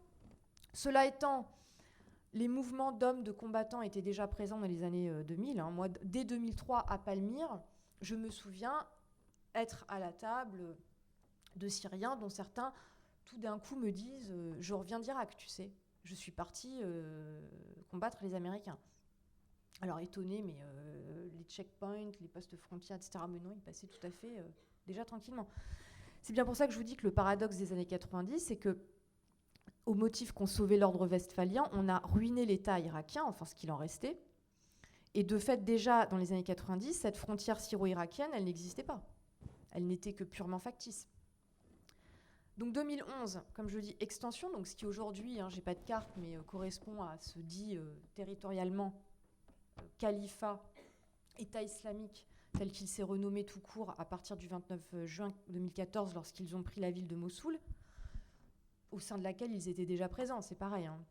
Cela étant, les mouvements d'hommes, de combattants étaient déjà présents dans les années 2000. Hein. Moi, dès 2003, à Palmyre, je me souviens être à la table de Syriens dont certains, tout d'un coup, me disent « Je reviens d'Irak, tu sais. Je suis parti combattre les Américains. » Alors, étonné, mais les checkpoints, les postes frontières, etc., mais non, ils passaient tout à fait déjà tranquillement. C'est bien pour ça que je vous dis que le paradoxe des années 90, c'est que, au motif qu'on sauvait l'ordre westphalien, on a ruiné l'État irakien, enfin ce qu'il en restait. Et de fait, déjà, dans les années 90, cette frontière syro-irakienne, elle n'existait pas. Elle n'était que purement factice. Donc 2011, comme je dis, extension, donc ce qui aujourd'hui, j'ai pas de carte, mais correspond à ce dit territorialement califat, État islamique, tel qu'il s'est renommé tout court à partir du 29 juin 2014, lorsqu'ils ont pris la ville de Mossoul, au sein de laquelle ils étaient déjà présents, c'est pareil. Hein.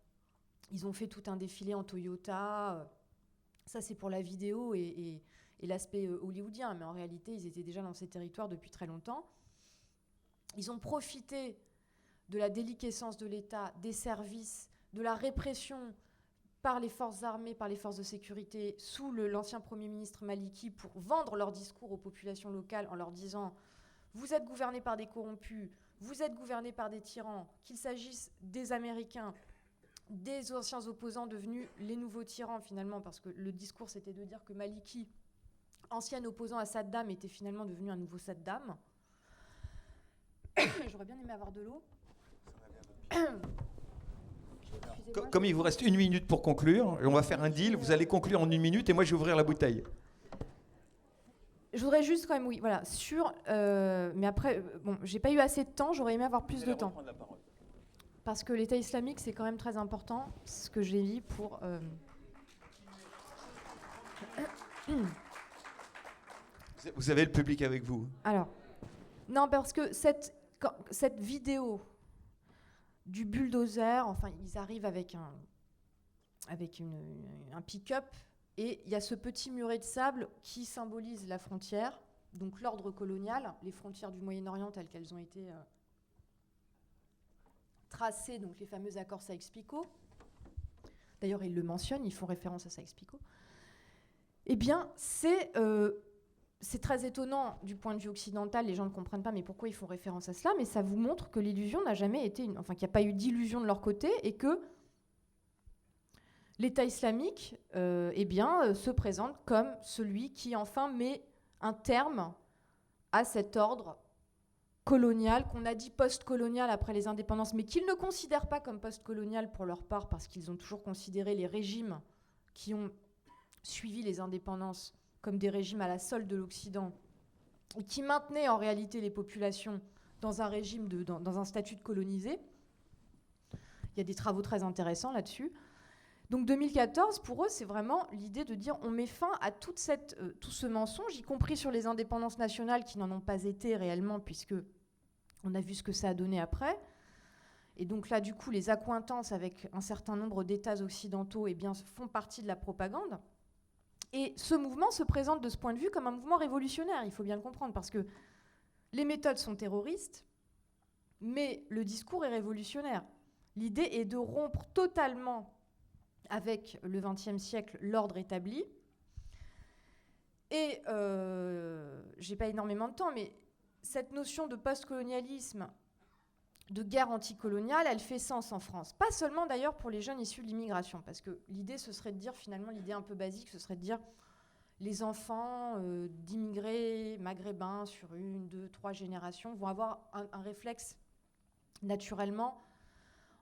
Ils ont fait tout un défilé en Toyota, ça c'est pour la vidéo et l'aspect hollywoodien, mais en réalité, ils étaient déjà dans ces territoires depuis très longtemps. Ils ont profité de la déliquescence de l'État, des services, de la répression par les forces armées, par les forces de sécurité, sous l'ancien Premier ministre Maliki, pour vendre leur discours aux populations locales en leur disant « Vous êtes gouvernés par des corrompus, vous êtes gouvernés par des tyrans, qu'il s'agisse des Américains, des anciens opposants devenus les nouveaux tyrans finalement, parce que le discours c'était de dire que Maliki, ancien opposant à Saddam, était finalement devenu un nouveau Saddam. » J'aurais bien aimé avoir de l'eau. Comme il vous reste 1 minute pour conclure, on va faire un deal, vous allez conclure en 1 minute et moi je vais ouvrir la bouteille. Je voudrais juste quand même, oui, voilà, mais après, bon, j'ai pas eu assez de temps, j'aurais aimé avoir plus de temps. Parce que l'État islamique, c'est quand même très important, ce que j'ai dit pour... Vous avez le public avec vous. Alors, non, parce que cette vidéo du bulldozer, enfin, ils arrivent avec un pick-up, et il y a ce petit muret de sable qui symbolise la frontière, donc l'ordre colonial, les frontières du Moyen-Orient telles qu'elles ont été tracées, donc les fameux accords Sykes-Picot. D'ailleurs, ils le mentionnent, ils font référence à Sykes-Picot. Eh bien, c'est très étonnant du point de vue occidental, les gens ne comprennent pas, mais pourquoi ils font référence à cela, mais ça vous montre que l'illusion n'a jamais été... Enfin, qu'il n'y a pas eu d'illusion de leur côté, et que l'État islamique se présente comme celui qui, enfin, met un terme à cet ordre colonial, qu'on a dit post-colonial après les indépendances, mais qu'ils ne considèrent pas comme post-colonial pour leur part, parce qu'ils ont toujours considéré les régimes qui ont suivi les indépendances comme des régimes à la solde de l'Occident, et qui maintenaient en réalité les populations dans un régime, dans un statut de colonisé. Il y a des travaux très intéressants là-dessus. Donc 2014, pour eux, c'est vraiment l'idée de dire on met fin à tout ce mensonge, y compris sur les indépendances nationales qui n'en ont pas été réellement, puisque on a vu ce que ça a donné après. Et donc là, du coup, les accointances avec un certain nombre d'États occidentaux font partie de la propagande. Et ce mouvement se présente de ce point de vue comme un mouvement révolutionnaire, il faut bien le comprendre, parce que les méthodes sont terroristes, mais le discours est révolutionnaire. L'idée est de rompre totalement avec le XXe siècle l'ordre établi. Et j'ai pas énormément de temps, mais cette notion de post-colonialisme, de guerre anticoloniale, elle fait sens en France. Pas seulement d'ailleurs pour les jeunes issus de l'immigration, parce que l'idée, ce serait de dire, finalement, l'idée un peu basique, ce serait de dire les enfants d'immigrés maghrébins sur 1, 2, 3 générations vont avoir un réflexe naturellement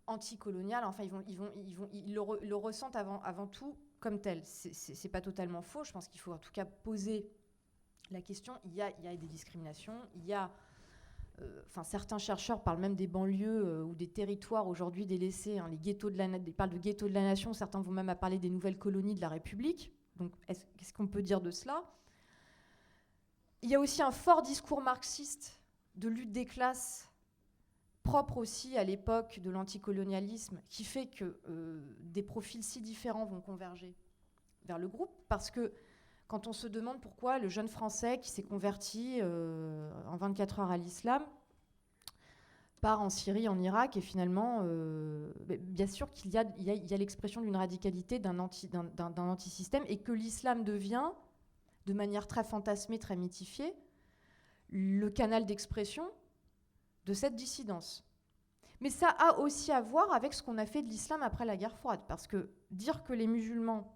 anticolonial. Enfin, ils le ressentent avant tout comme tel. C'est pas totalement faux. Je pense qu'il faut en tout cas poser la question. Il y a des discriminations. Il y a certains chercheurs parlent même des banlieues ou des territoires aujourd'hui délaissés. Hein, les ghettos ils parlent de ghettos de la nation. Certains vont même parler des nouvelles colonies de la République. Donc, qu'est-ce qu'on peut dire de cela ? Il y a aussi un fort discours marxiste de lutte des classes, propre aussi à l'époque de l'anticolonialisme, qui fait que des profils si différents vont converger vers le groupe, parce que quand on se demande pourquoi le jeune Français qui s'est converti en 24 heures à l'islam part en Syrie, en Irak, et finalement, bien sûr qu'il y a l'expression d'une radicalité, d'un antisystème, et que l'islam devient, de manière très fantasmée, très mythifiée, le canal d'expression de cette dissidence. Mais ça a aussi à voir avec ce qu'on a fait de l'islam après la guerre froide, parce que dire que les musulmans,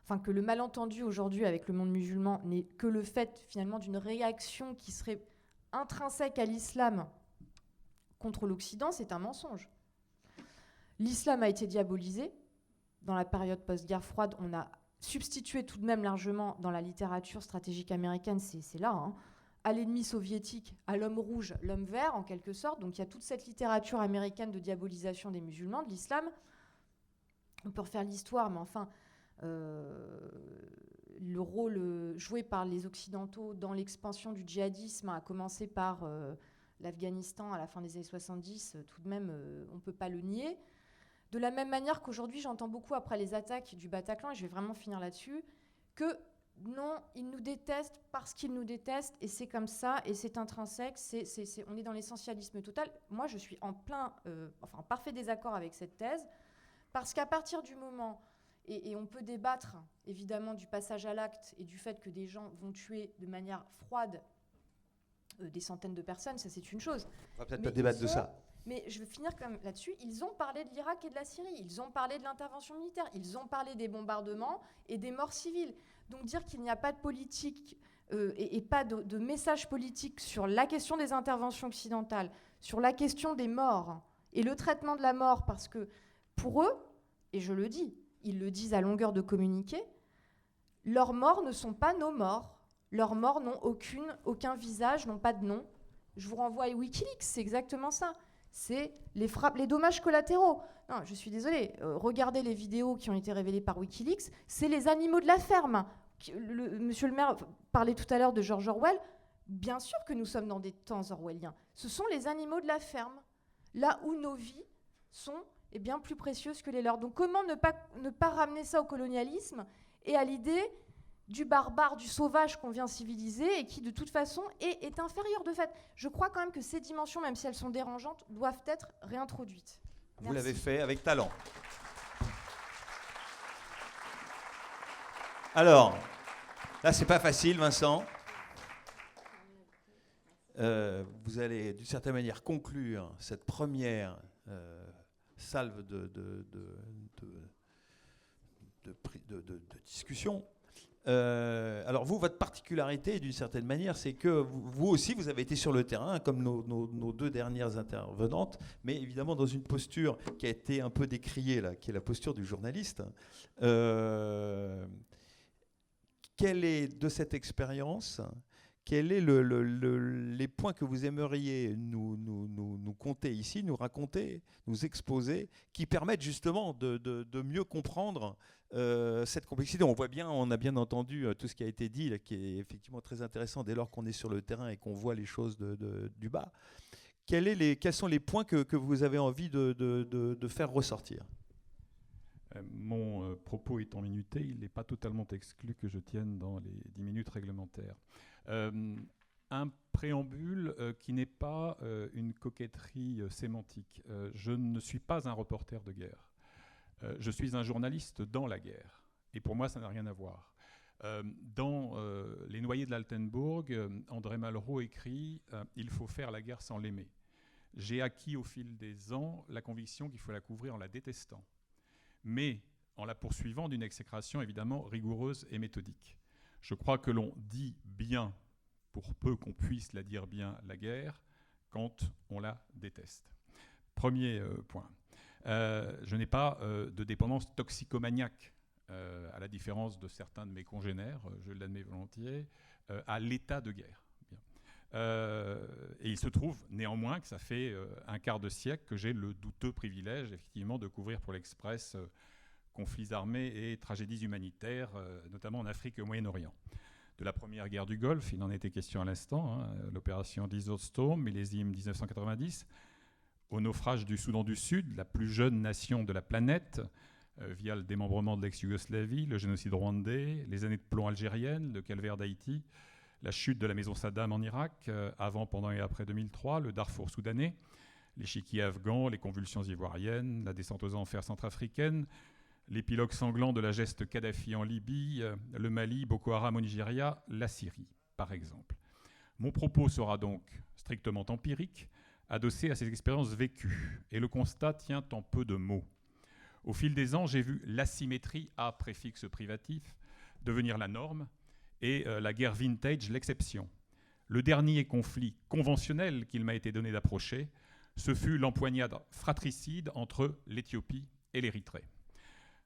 enfin que le malentendu aujourd'hui avec le monde musulman n'est que le fait finalement d'une réaction qui serait intrinsèque à l'islam contre l'Occident, c'est un mensonge. L'islam a été diabolisé. Dans la période post-guerre froide, on a substitué tout de même largement dans la littérature stratégique américaine, c'est là, hein, à l'ennemi soviétique, à l'homme rouge, l'homme vert, en quelque sorte. Donc il y a toute cette littérature américaine de diabolisation des musulmans, de l'islam. On peut refaire l'histoire, mais enfin, le rôle joué par les Occidentaux dans l'expansion du djihadisme a commencé par l'Afghanistan à la fin des années 70, tout de même, on ne peut pas le nier. De la même manière qu'aujourd'hui, j'entends beaucoup après les attaques du Bataclan, et je vais vraiment finir là-dessus, que non, ils nous détestent parce qu'ils nous détestent, et c'est comme ça, et c'est intrinsèque, on est dans l'essentialisme total. Moi, je suis en parfait désaccord avec cette thèse, parce qu'à partir du moment, et on peut débattre évidemment du passage à l'acte et du fait que des gens vont tuer de manière froide des centaines de personnes, ça c'est une chose. On va peut-être pas débattre de ça. Mais je vais finir quand même là-dessus. Ils ont parlé de l'Irak et de la Syrie. Ils ont parlé de l'intervention militaire. Ils ont parlé des bombardements et des morts civiles. Donc dire qu'il n'y a pas de politique et pas de message politique sur la question des interventions occidentales, sur la question des morts et le traitement de la mort, parce que pour eux, et je le dis, ils le disent à longueur de communiqué, leurs morts ne sont pas nos morts. Leurs morts n'ont aucun visage, n'ont pas de nom. Je vous renvoie à Wikileaks, c'est exactement ça. C'est les dommages collatéraux. Non, je suis désolée, regardez les vidéos qui ont été révélées par Wikileaks, c'est les animaux de la ferme. Monsieur le maire parlait tout à l'heure de George Orwell. Bien sûr que nous sommes dans des temps orwelliens. Ce sont les animaux de la ferme, là où nos vies sont bien plus précieuses que les leurs. Donc comment ne pas ramener ça au colonialisme et à l'idée du barbare, du sauvage qu'on vient civiliser et qui, de toute façon, est inférieur de fait. Je crois quand même que ces dimensions, même si elles sont dérangeantes, doivent être réintroduites. Vous l'avez fait avec talent. Alors, là, c'est pas facile, Vincent. Vous allez, d'une certaine manière, conclure cette première salve de discussion. Alors vous, votre particularité, d'une certaine manière, c'est que vous aussi, vous avez été sur le terrain, comme nos deux dernières intervenantes, mais évidemment dans une posture qui a été un peu décriée, là, qui est la posture du journaliste. Quelle est, de cette expérience, quels sont les points que vous aimeriez nous conter ici, nous raconter, nous exposer, qui permettent justement de mieux comprendre cette complexité? On voit bien, on a bien entendu tout ce qui a été dit, là, qui est effectivement très intéressant dès lors qu'on est sur le terrain et qu'on voit les choses du bas. Quels sont les points que vous avez envie de faire ressortir? Mon propos étant minuté, il n'est pas totalement exclu que je tienne dans les 10 minutes réglementaires. Un préambule qui n'est pas une coquetterie sémantique. Je ne suis pas un reporter de guerre. Je suis un journaliste dans la guerre. Et pour moi, ça n'a rien à voir. Dans Les Noyés de l'Altenbourg, André Malraux écrit « Il faut faire la guerre sans l'aimer ». J'ai acquis au fil des ans la conviction qu'il faut la couvrir en la détestant, mais en la poursuivant d'une exécration évidemment rigoureuse et méthodique. Je crois que l'on dit bien, pour peu qu'on puisse la dire bien, la guerre, quand on la déteste. Premier point. Je n'ai pas de dépendance toxicomaniaque, à la différence de certains de mes congénères, je l'admets volontiers, à l'état de guerre. Et il se trouve néanmoins que ça fait un quart de siècle que j'ai le douteux privilège effectivement de couvrir pour l'Express conflits armés et tragédies humanitaires, notamment en Afrique et au Moyen-Orient. De la première guerre du Golfe, il en était question à l'instant, hein, l'opération Desert Storm, millésime 1990, au naufrage du Soudan du Sud, la plus jeune nation de la planète, via le démembrement de l'ex-Yougoslavie, le génocide rwandais, les années de plomb algériennes, le calvaire d'Haïti, la chute de la maison Saddam en Irak, avant, pendant et après 2003, le Darfour soudanais, l'échiquier afghan, les convulsions ivoiriennes, la descente aux enfers centrafricaine, l'épilogue sanglant de la geste Kadhafi en Libye, le Mali, Boko Haram au Nigeria, la Syrie, par exemple. Mon propos sera donc strictement empirique, adossé à ces expériences vécues, et le constat tient en peu de mots. Au fil des ans, j'ai vu l'asymétrie à préfixe privatif devenir la norme et la guerre vintage l'exception. Le dernier conflit conventionnel qu'il m'a été donné d'approcher, ce fut l'empoignade fratricide entre l'Éthiopie et l'Érythrée.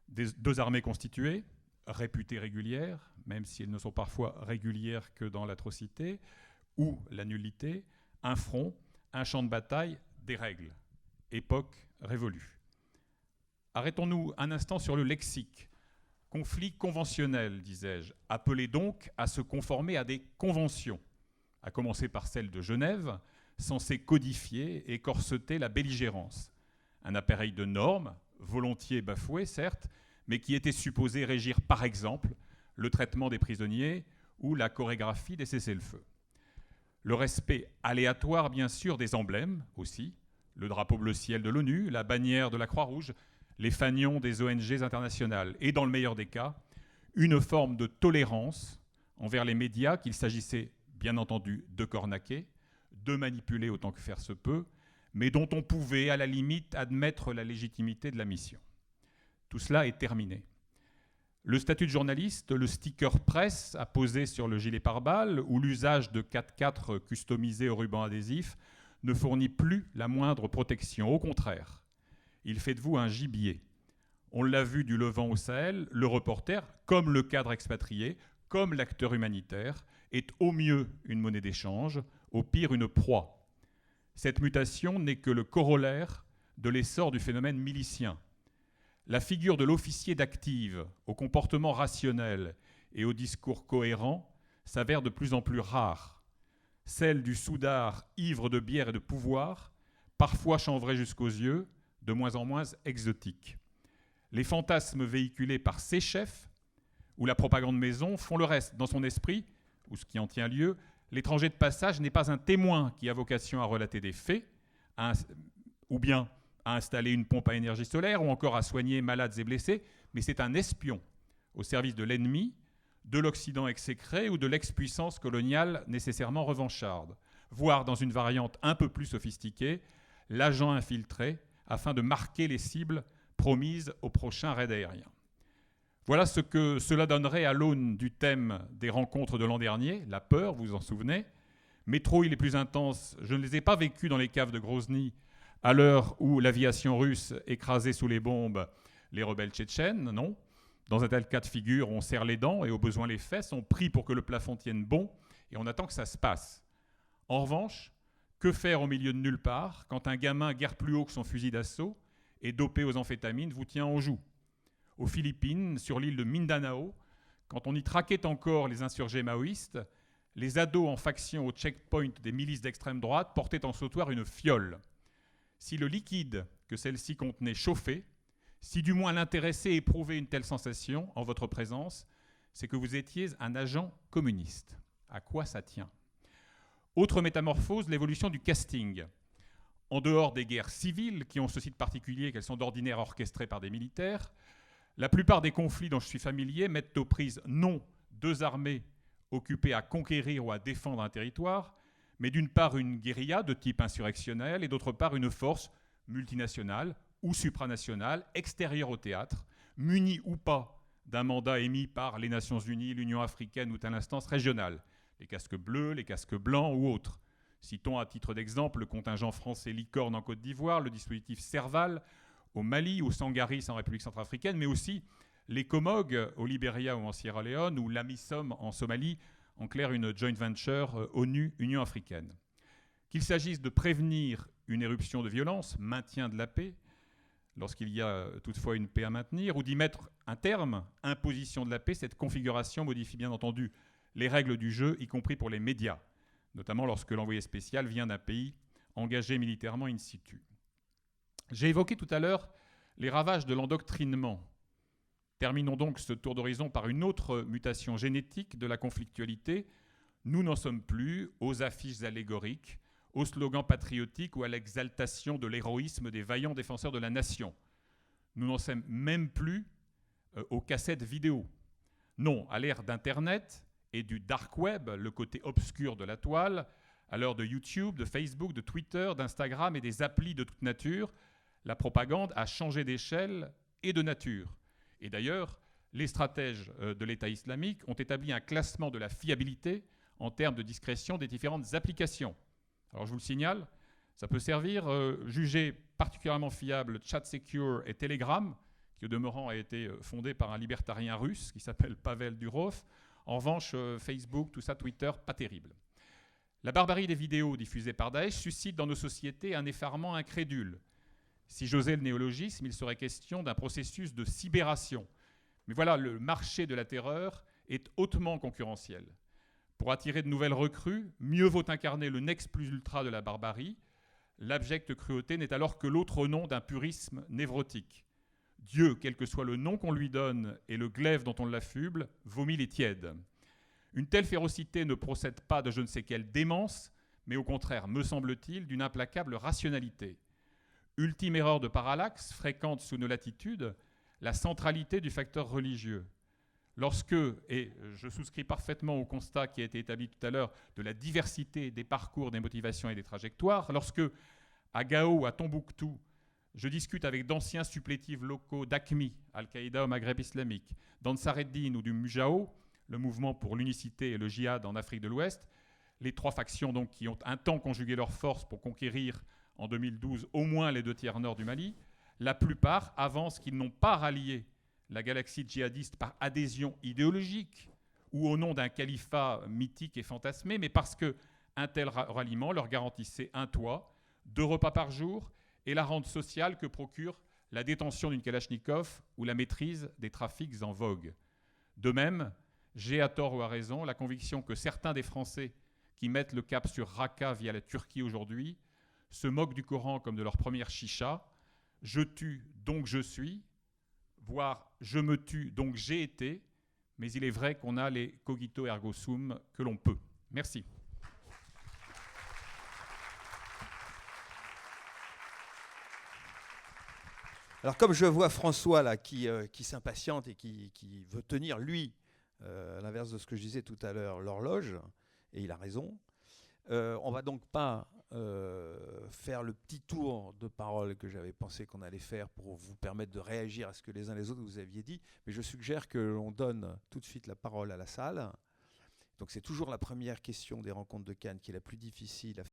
Deux armées constituées, réputées régulières, même si elles ne sont parfois régulières que dans l'atrocité ou la nullité, un front, un champ de bataille, des règles. Époque révolue. Arrêtons-nous un instant sur le lexique. Conflit conventionnel, disais-je, appelé donc à se conformer à des conventions, à commencer par celle de Genève, censée codifier et corseter la belligérance. Un appareil de normes, volontiers bafoué, certes, mais qui était supposé régir, par exemple, le traitement des prisonniers ou la chorégraphie des cessez-le-feu. Le respect aléatoire, bien sûr, des emblèmes aussi, le drapeau bleu ciel de l'ONU, la bannière de la Croix-Rouge, les fanions des ONG internationales, et dans le meilleur des cas, une forme de tolérance envers les médias qu'il s'agissait, bien entendu, de cornaquer, de manipuler autant que faire se peut, mais dont on pouvait, à la limite, admettre la légitimité de la mission. Tout cela est terminé. Le statut de journaliste, le sticker presse apposé sur le gilet pare-balles ou l'usage de 4x4 customisés au ruban adhésif ne fournit plus la moindre protection. Au contraire, il fait de vous un gibier. On l'a vu du Levant au Sahel, le reporter, comme le cadre expatrié, comme l'acteur humanitaire, est au mieux une monnaie d'échange, au pire une proie. Cette mutation n'est que le corollaire de l'essor du phénomène milicien. La figure de l'officier d'active, au comportement rationnel et au discours cohérent, s'avère de plus en plus rare. Celle du soudard ivre de bière et de pouvoir, parfois chanvré jusqu'aux yeux, de moins en moins exotique. Les fantasmes véhiculés par ses chefs ou la propagande maison font le reste. Dans son esprit, ou ce qui en tient lieu, l'étranger de passage n'est pas un témoin qui a vocation à relater des faits, ou bien à installer une pompe à énergie solaire, ou encore à soigner malades et blessés, mais c'est un espion au service de l'ennemi, de l'Occident exécré ou de l'ex-puissance coloniale nécessairement revancharde, voire dans une variante un peu plus sophistiquée, l'agent infiltré afin de marquer les cibles promises au prochain raid aérien. Voilà ce que cela donnerait à l'aune du thème des rencontres de l'an dernier, la peur, vous vous en souvenez. Mes trouilles les plus intenses, je ne les ai pas vécues dans les caves de Grozny, à l'heure où l'aviation russe écrasait sous les bombes les rebelles tchétchènes, non. Dans un tel cas de figure, on serre les dents et au besoin les fesses, on prie pour que le plafond tienne bon et on attend que ça se passe. En revanche, que faire au milieu de nulle part quand un gamin guère plus haut que son fusil d'assaut et dopé aux amphétamines vous tient en joue? Aux Philippines, sur l'île de Mindanao, quand on y traquait encore les insurgés maoïstes, les ados en faction au checkpoint des milices d'extrême droite portaient en sautoir une fiole. Si le liquide que celle-ci contenait chauffait, si du moins l'intéressé éprouvait une telle sensation en votre présence, c'est que vous étiez un agent communiste. À quoi ça tient? Autre métamorphose, l'évolution du casting. En dehors des guerres civiles, qui ont ceci de particulier qu'elles sont d'ordinaire orchestrées par des militaires, la plupart des conflits dont je suis familier mettent aux prises non deux armées occupées à conquérir ou à défendre un territoire, mais d'une part une guérilla de type insurrectionnel et d'autre part une force multinationale ou supranationale extérieure au théâtre, munie ou pas d'un mandat émis par les Nations Unies, l'Union africaine ou telle instance régionale, les casques bleus, les casques blancs ou autres. Citons à titre d'exemple le contingent français Licorne en Côte d'Ivoire, le dispositif Serval au Mali ou Sangaris en République centrafricaine, mais aussi les Comog au Libéria ou en Sierra Leone ou l'AMISOM en Somalie, en clair une joint venture ONU-Union africaine. Qu'il s'agisse de prévenir une éruption de violence, maintien de la paix, lorsqu'il y a toutefois une paix à maintenir, ou d'y mettre un terme, imposition de la paix, cette configuration modifie bien entendu les règles du jeu, y compris pour les médias, notamment lorsque l'envoyé spécial vient d'un pays engagé militairement in situ. J'ai évoqué tout à l'heure les ravages de l'endoctrinement. Terminons donc ce tour d'horizon par une autre mutation génétique de la conflictualité. Nous n'en sommes plus aux affiches allégoriques, aux slogans patriotiques ou à l'exaltation de l'héroïsme des vaillants défenseurs de la nation. Nous n'en sommes même plus aux cassettes vidéo. Non, à l'ère d'Internet et du dark web, le côté obscur de la toile, à l'heure de YouTube, de Facebook, de Twitter, d'Instagram et des applis de toute nature, la propagande a changé d'échelle et de nature. Et d'ailleurs, les stratèges de l'État islamique ont établi un classement de la fiabilité en termes de discrétion des différentes applications. Alors je vous le signale, ça peut servir, juger particulièrement fiable ChatSecure et Telegram, qui au demeurant a été fondé par un libertarien russe qui s'appelle Pavel Durov. En revanche, Facebook, tout ça, Twitter, pas terrible. La barbarie des vidéos diffusées par Daesh suscite dans nos sociétés un effarement incrédule. Si j'osais le néologisme, il serait question d'un processus de cybération. Mais voilà, le marché de la terreur est hautement concurrentiel. Pour attirer de nouvelles recrues, mieux vaut incarner le nex plus ultra de la barbarie. L'abjecte cruauté n'est alors que l'autre nom d'un purisme névrotique. Dieu, quel que soit le nom qu'on lui donne et le glaive dont on l'affuble, vomit les tièdes. Une telle férocité ne procède pas de je ne sais quelle démence, mais au contraire, me semble-t-il, d'une implacable rationalité. Ultime erreur de parallaxe, fréquente sous nos latitudes, la centralité du facteur religieux. Lorsque, et je souscris parfaitement au constat qui a été établi tout à l'heure de la diversité des parcours, des motivations et des trajectoires, lorsque, à Gao, à Tombouctou, je discute avec d'anciens supplétifs locaux d'AQMI, Al-Qaïda au Maghreb islamique, d'Ansareddin ou du Mujao, le mouvement pour l'unicité et le djihad en Afrique de l'Ouest, les trois factions donc, qui ont un temps conjugué leurs forces pour conquérir en 2012 au moins les 2/3 nord du Mali, la plupart avancent qu'ils n'ont pas rallié la galaxie djihadiste par adhésion idéologique ou au nom d'un califat mythique et fantasmé, mais parce qu'un tel ralliement leur garantissait un toit, 2 repas par jour et la rente sociale que procure la détention d'une Kalachnikov ou la maîtrise des trafics en vogue. De même, j'ai à tort ou à raison la conviction que certains des Français qui mettent le cap sur Raqqa via la Turquie aujourd'hui se moquent du Coran comme de leur première chicha. Je tue, donc je suis, voire je me tue, donc j'ai été, mais il est vrai qu'on a les cogito ergo sum que l'on peut. Merci. Alors comme je vois François là qui s'impatiente et qui veut tenir, lui, à l'inverse de ce que je disais tout à l'heure, l'horloge, et il a raison, on va donc pas faire le petit tour de parole que j'avais pensé qu'on allait faire pour vous permettre de réagir à ce que les uns les autres vous aviez dit, mais je suggère que l'on donne tout de suite la parole à la salle. Donc c'est toujours la première question des rencontres de Cannes qui est la plus difficile à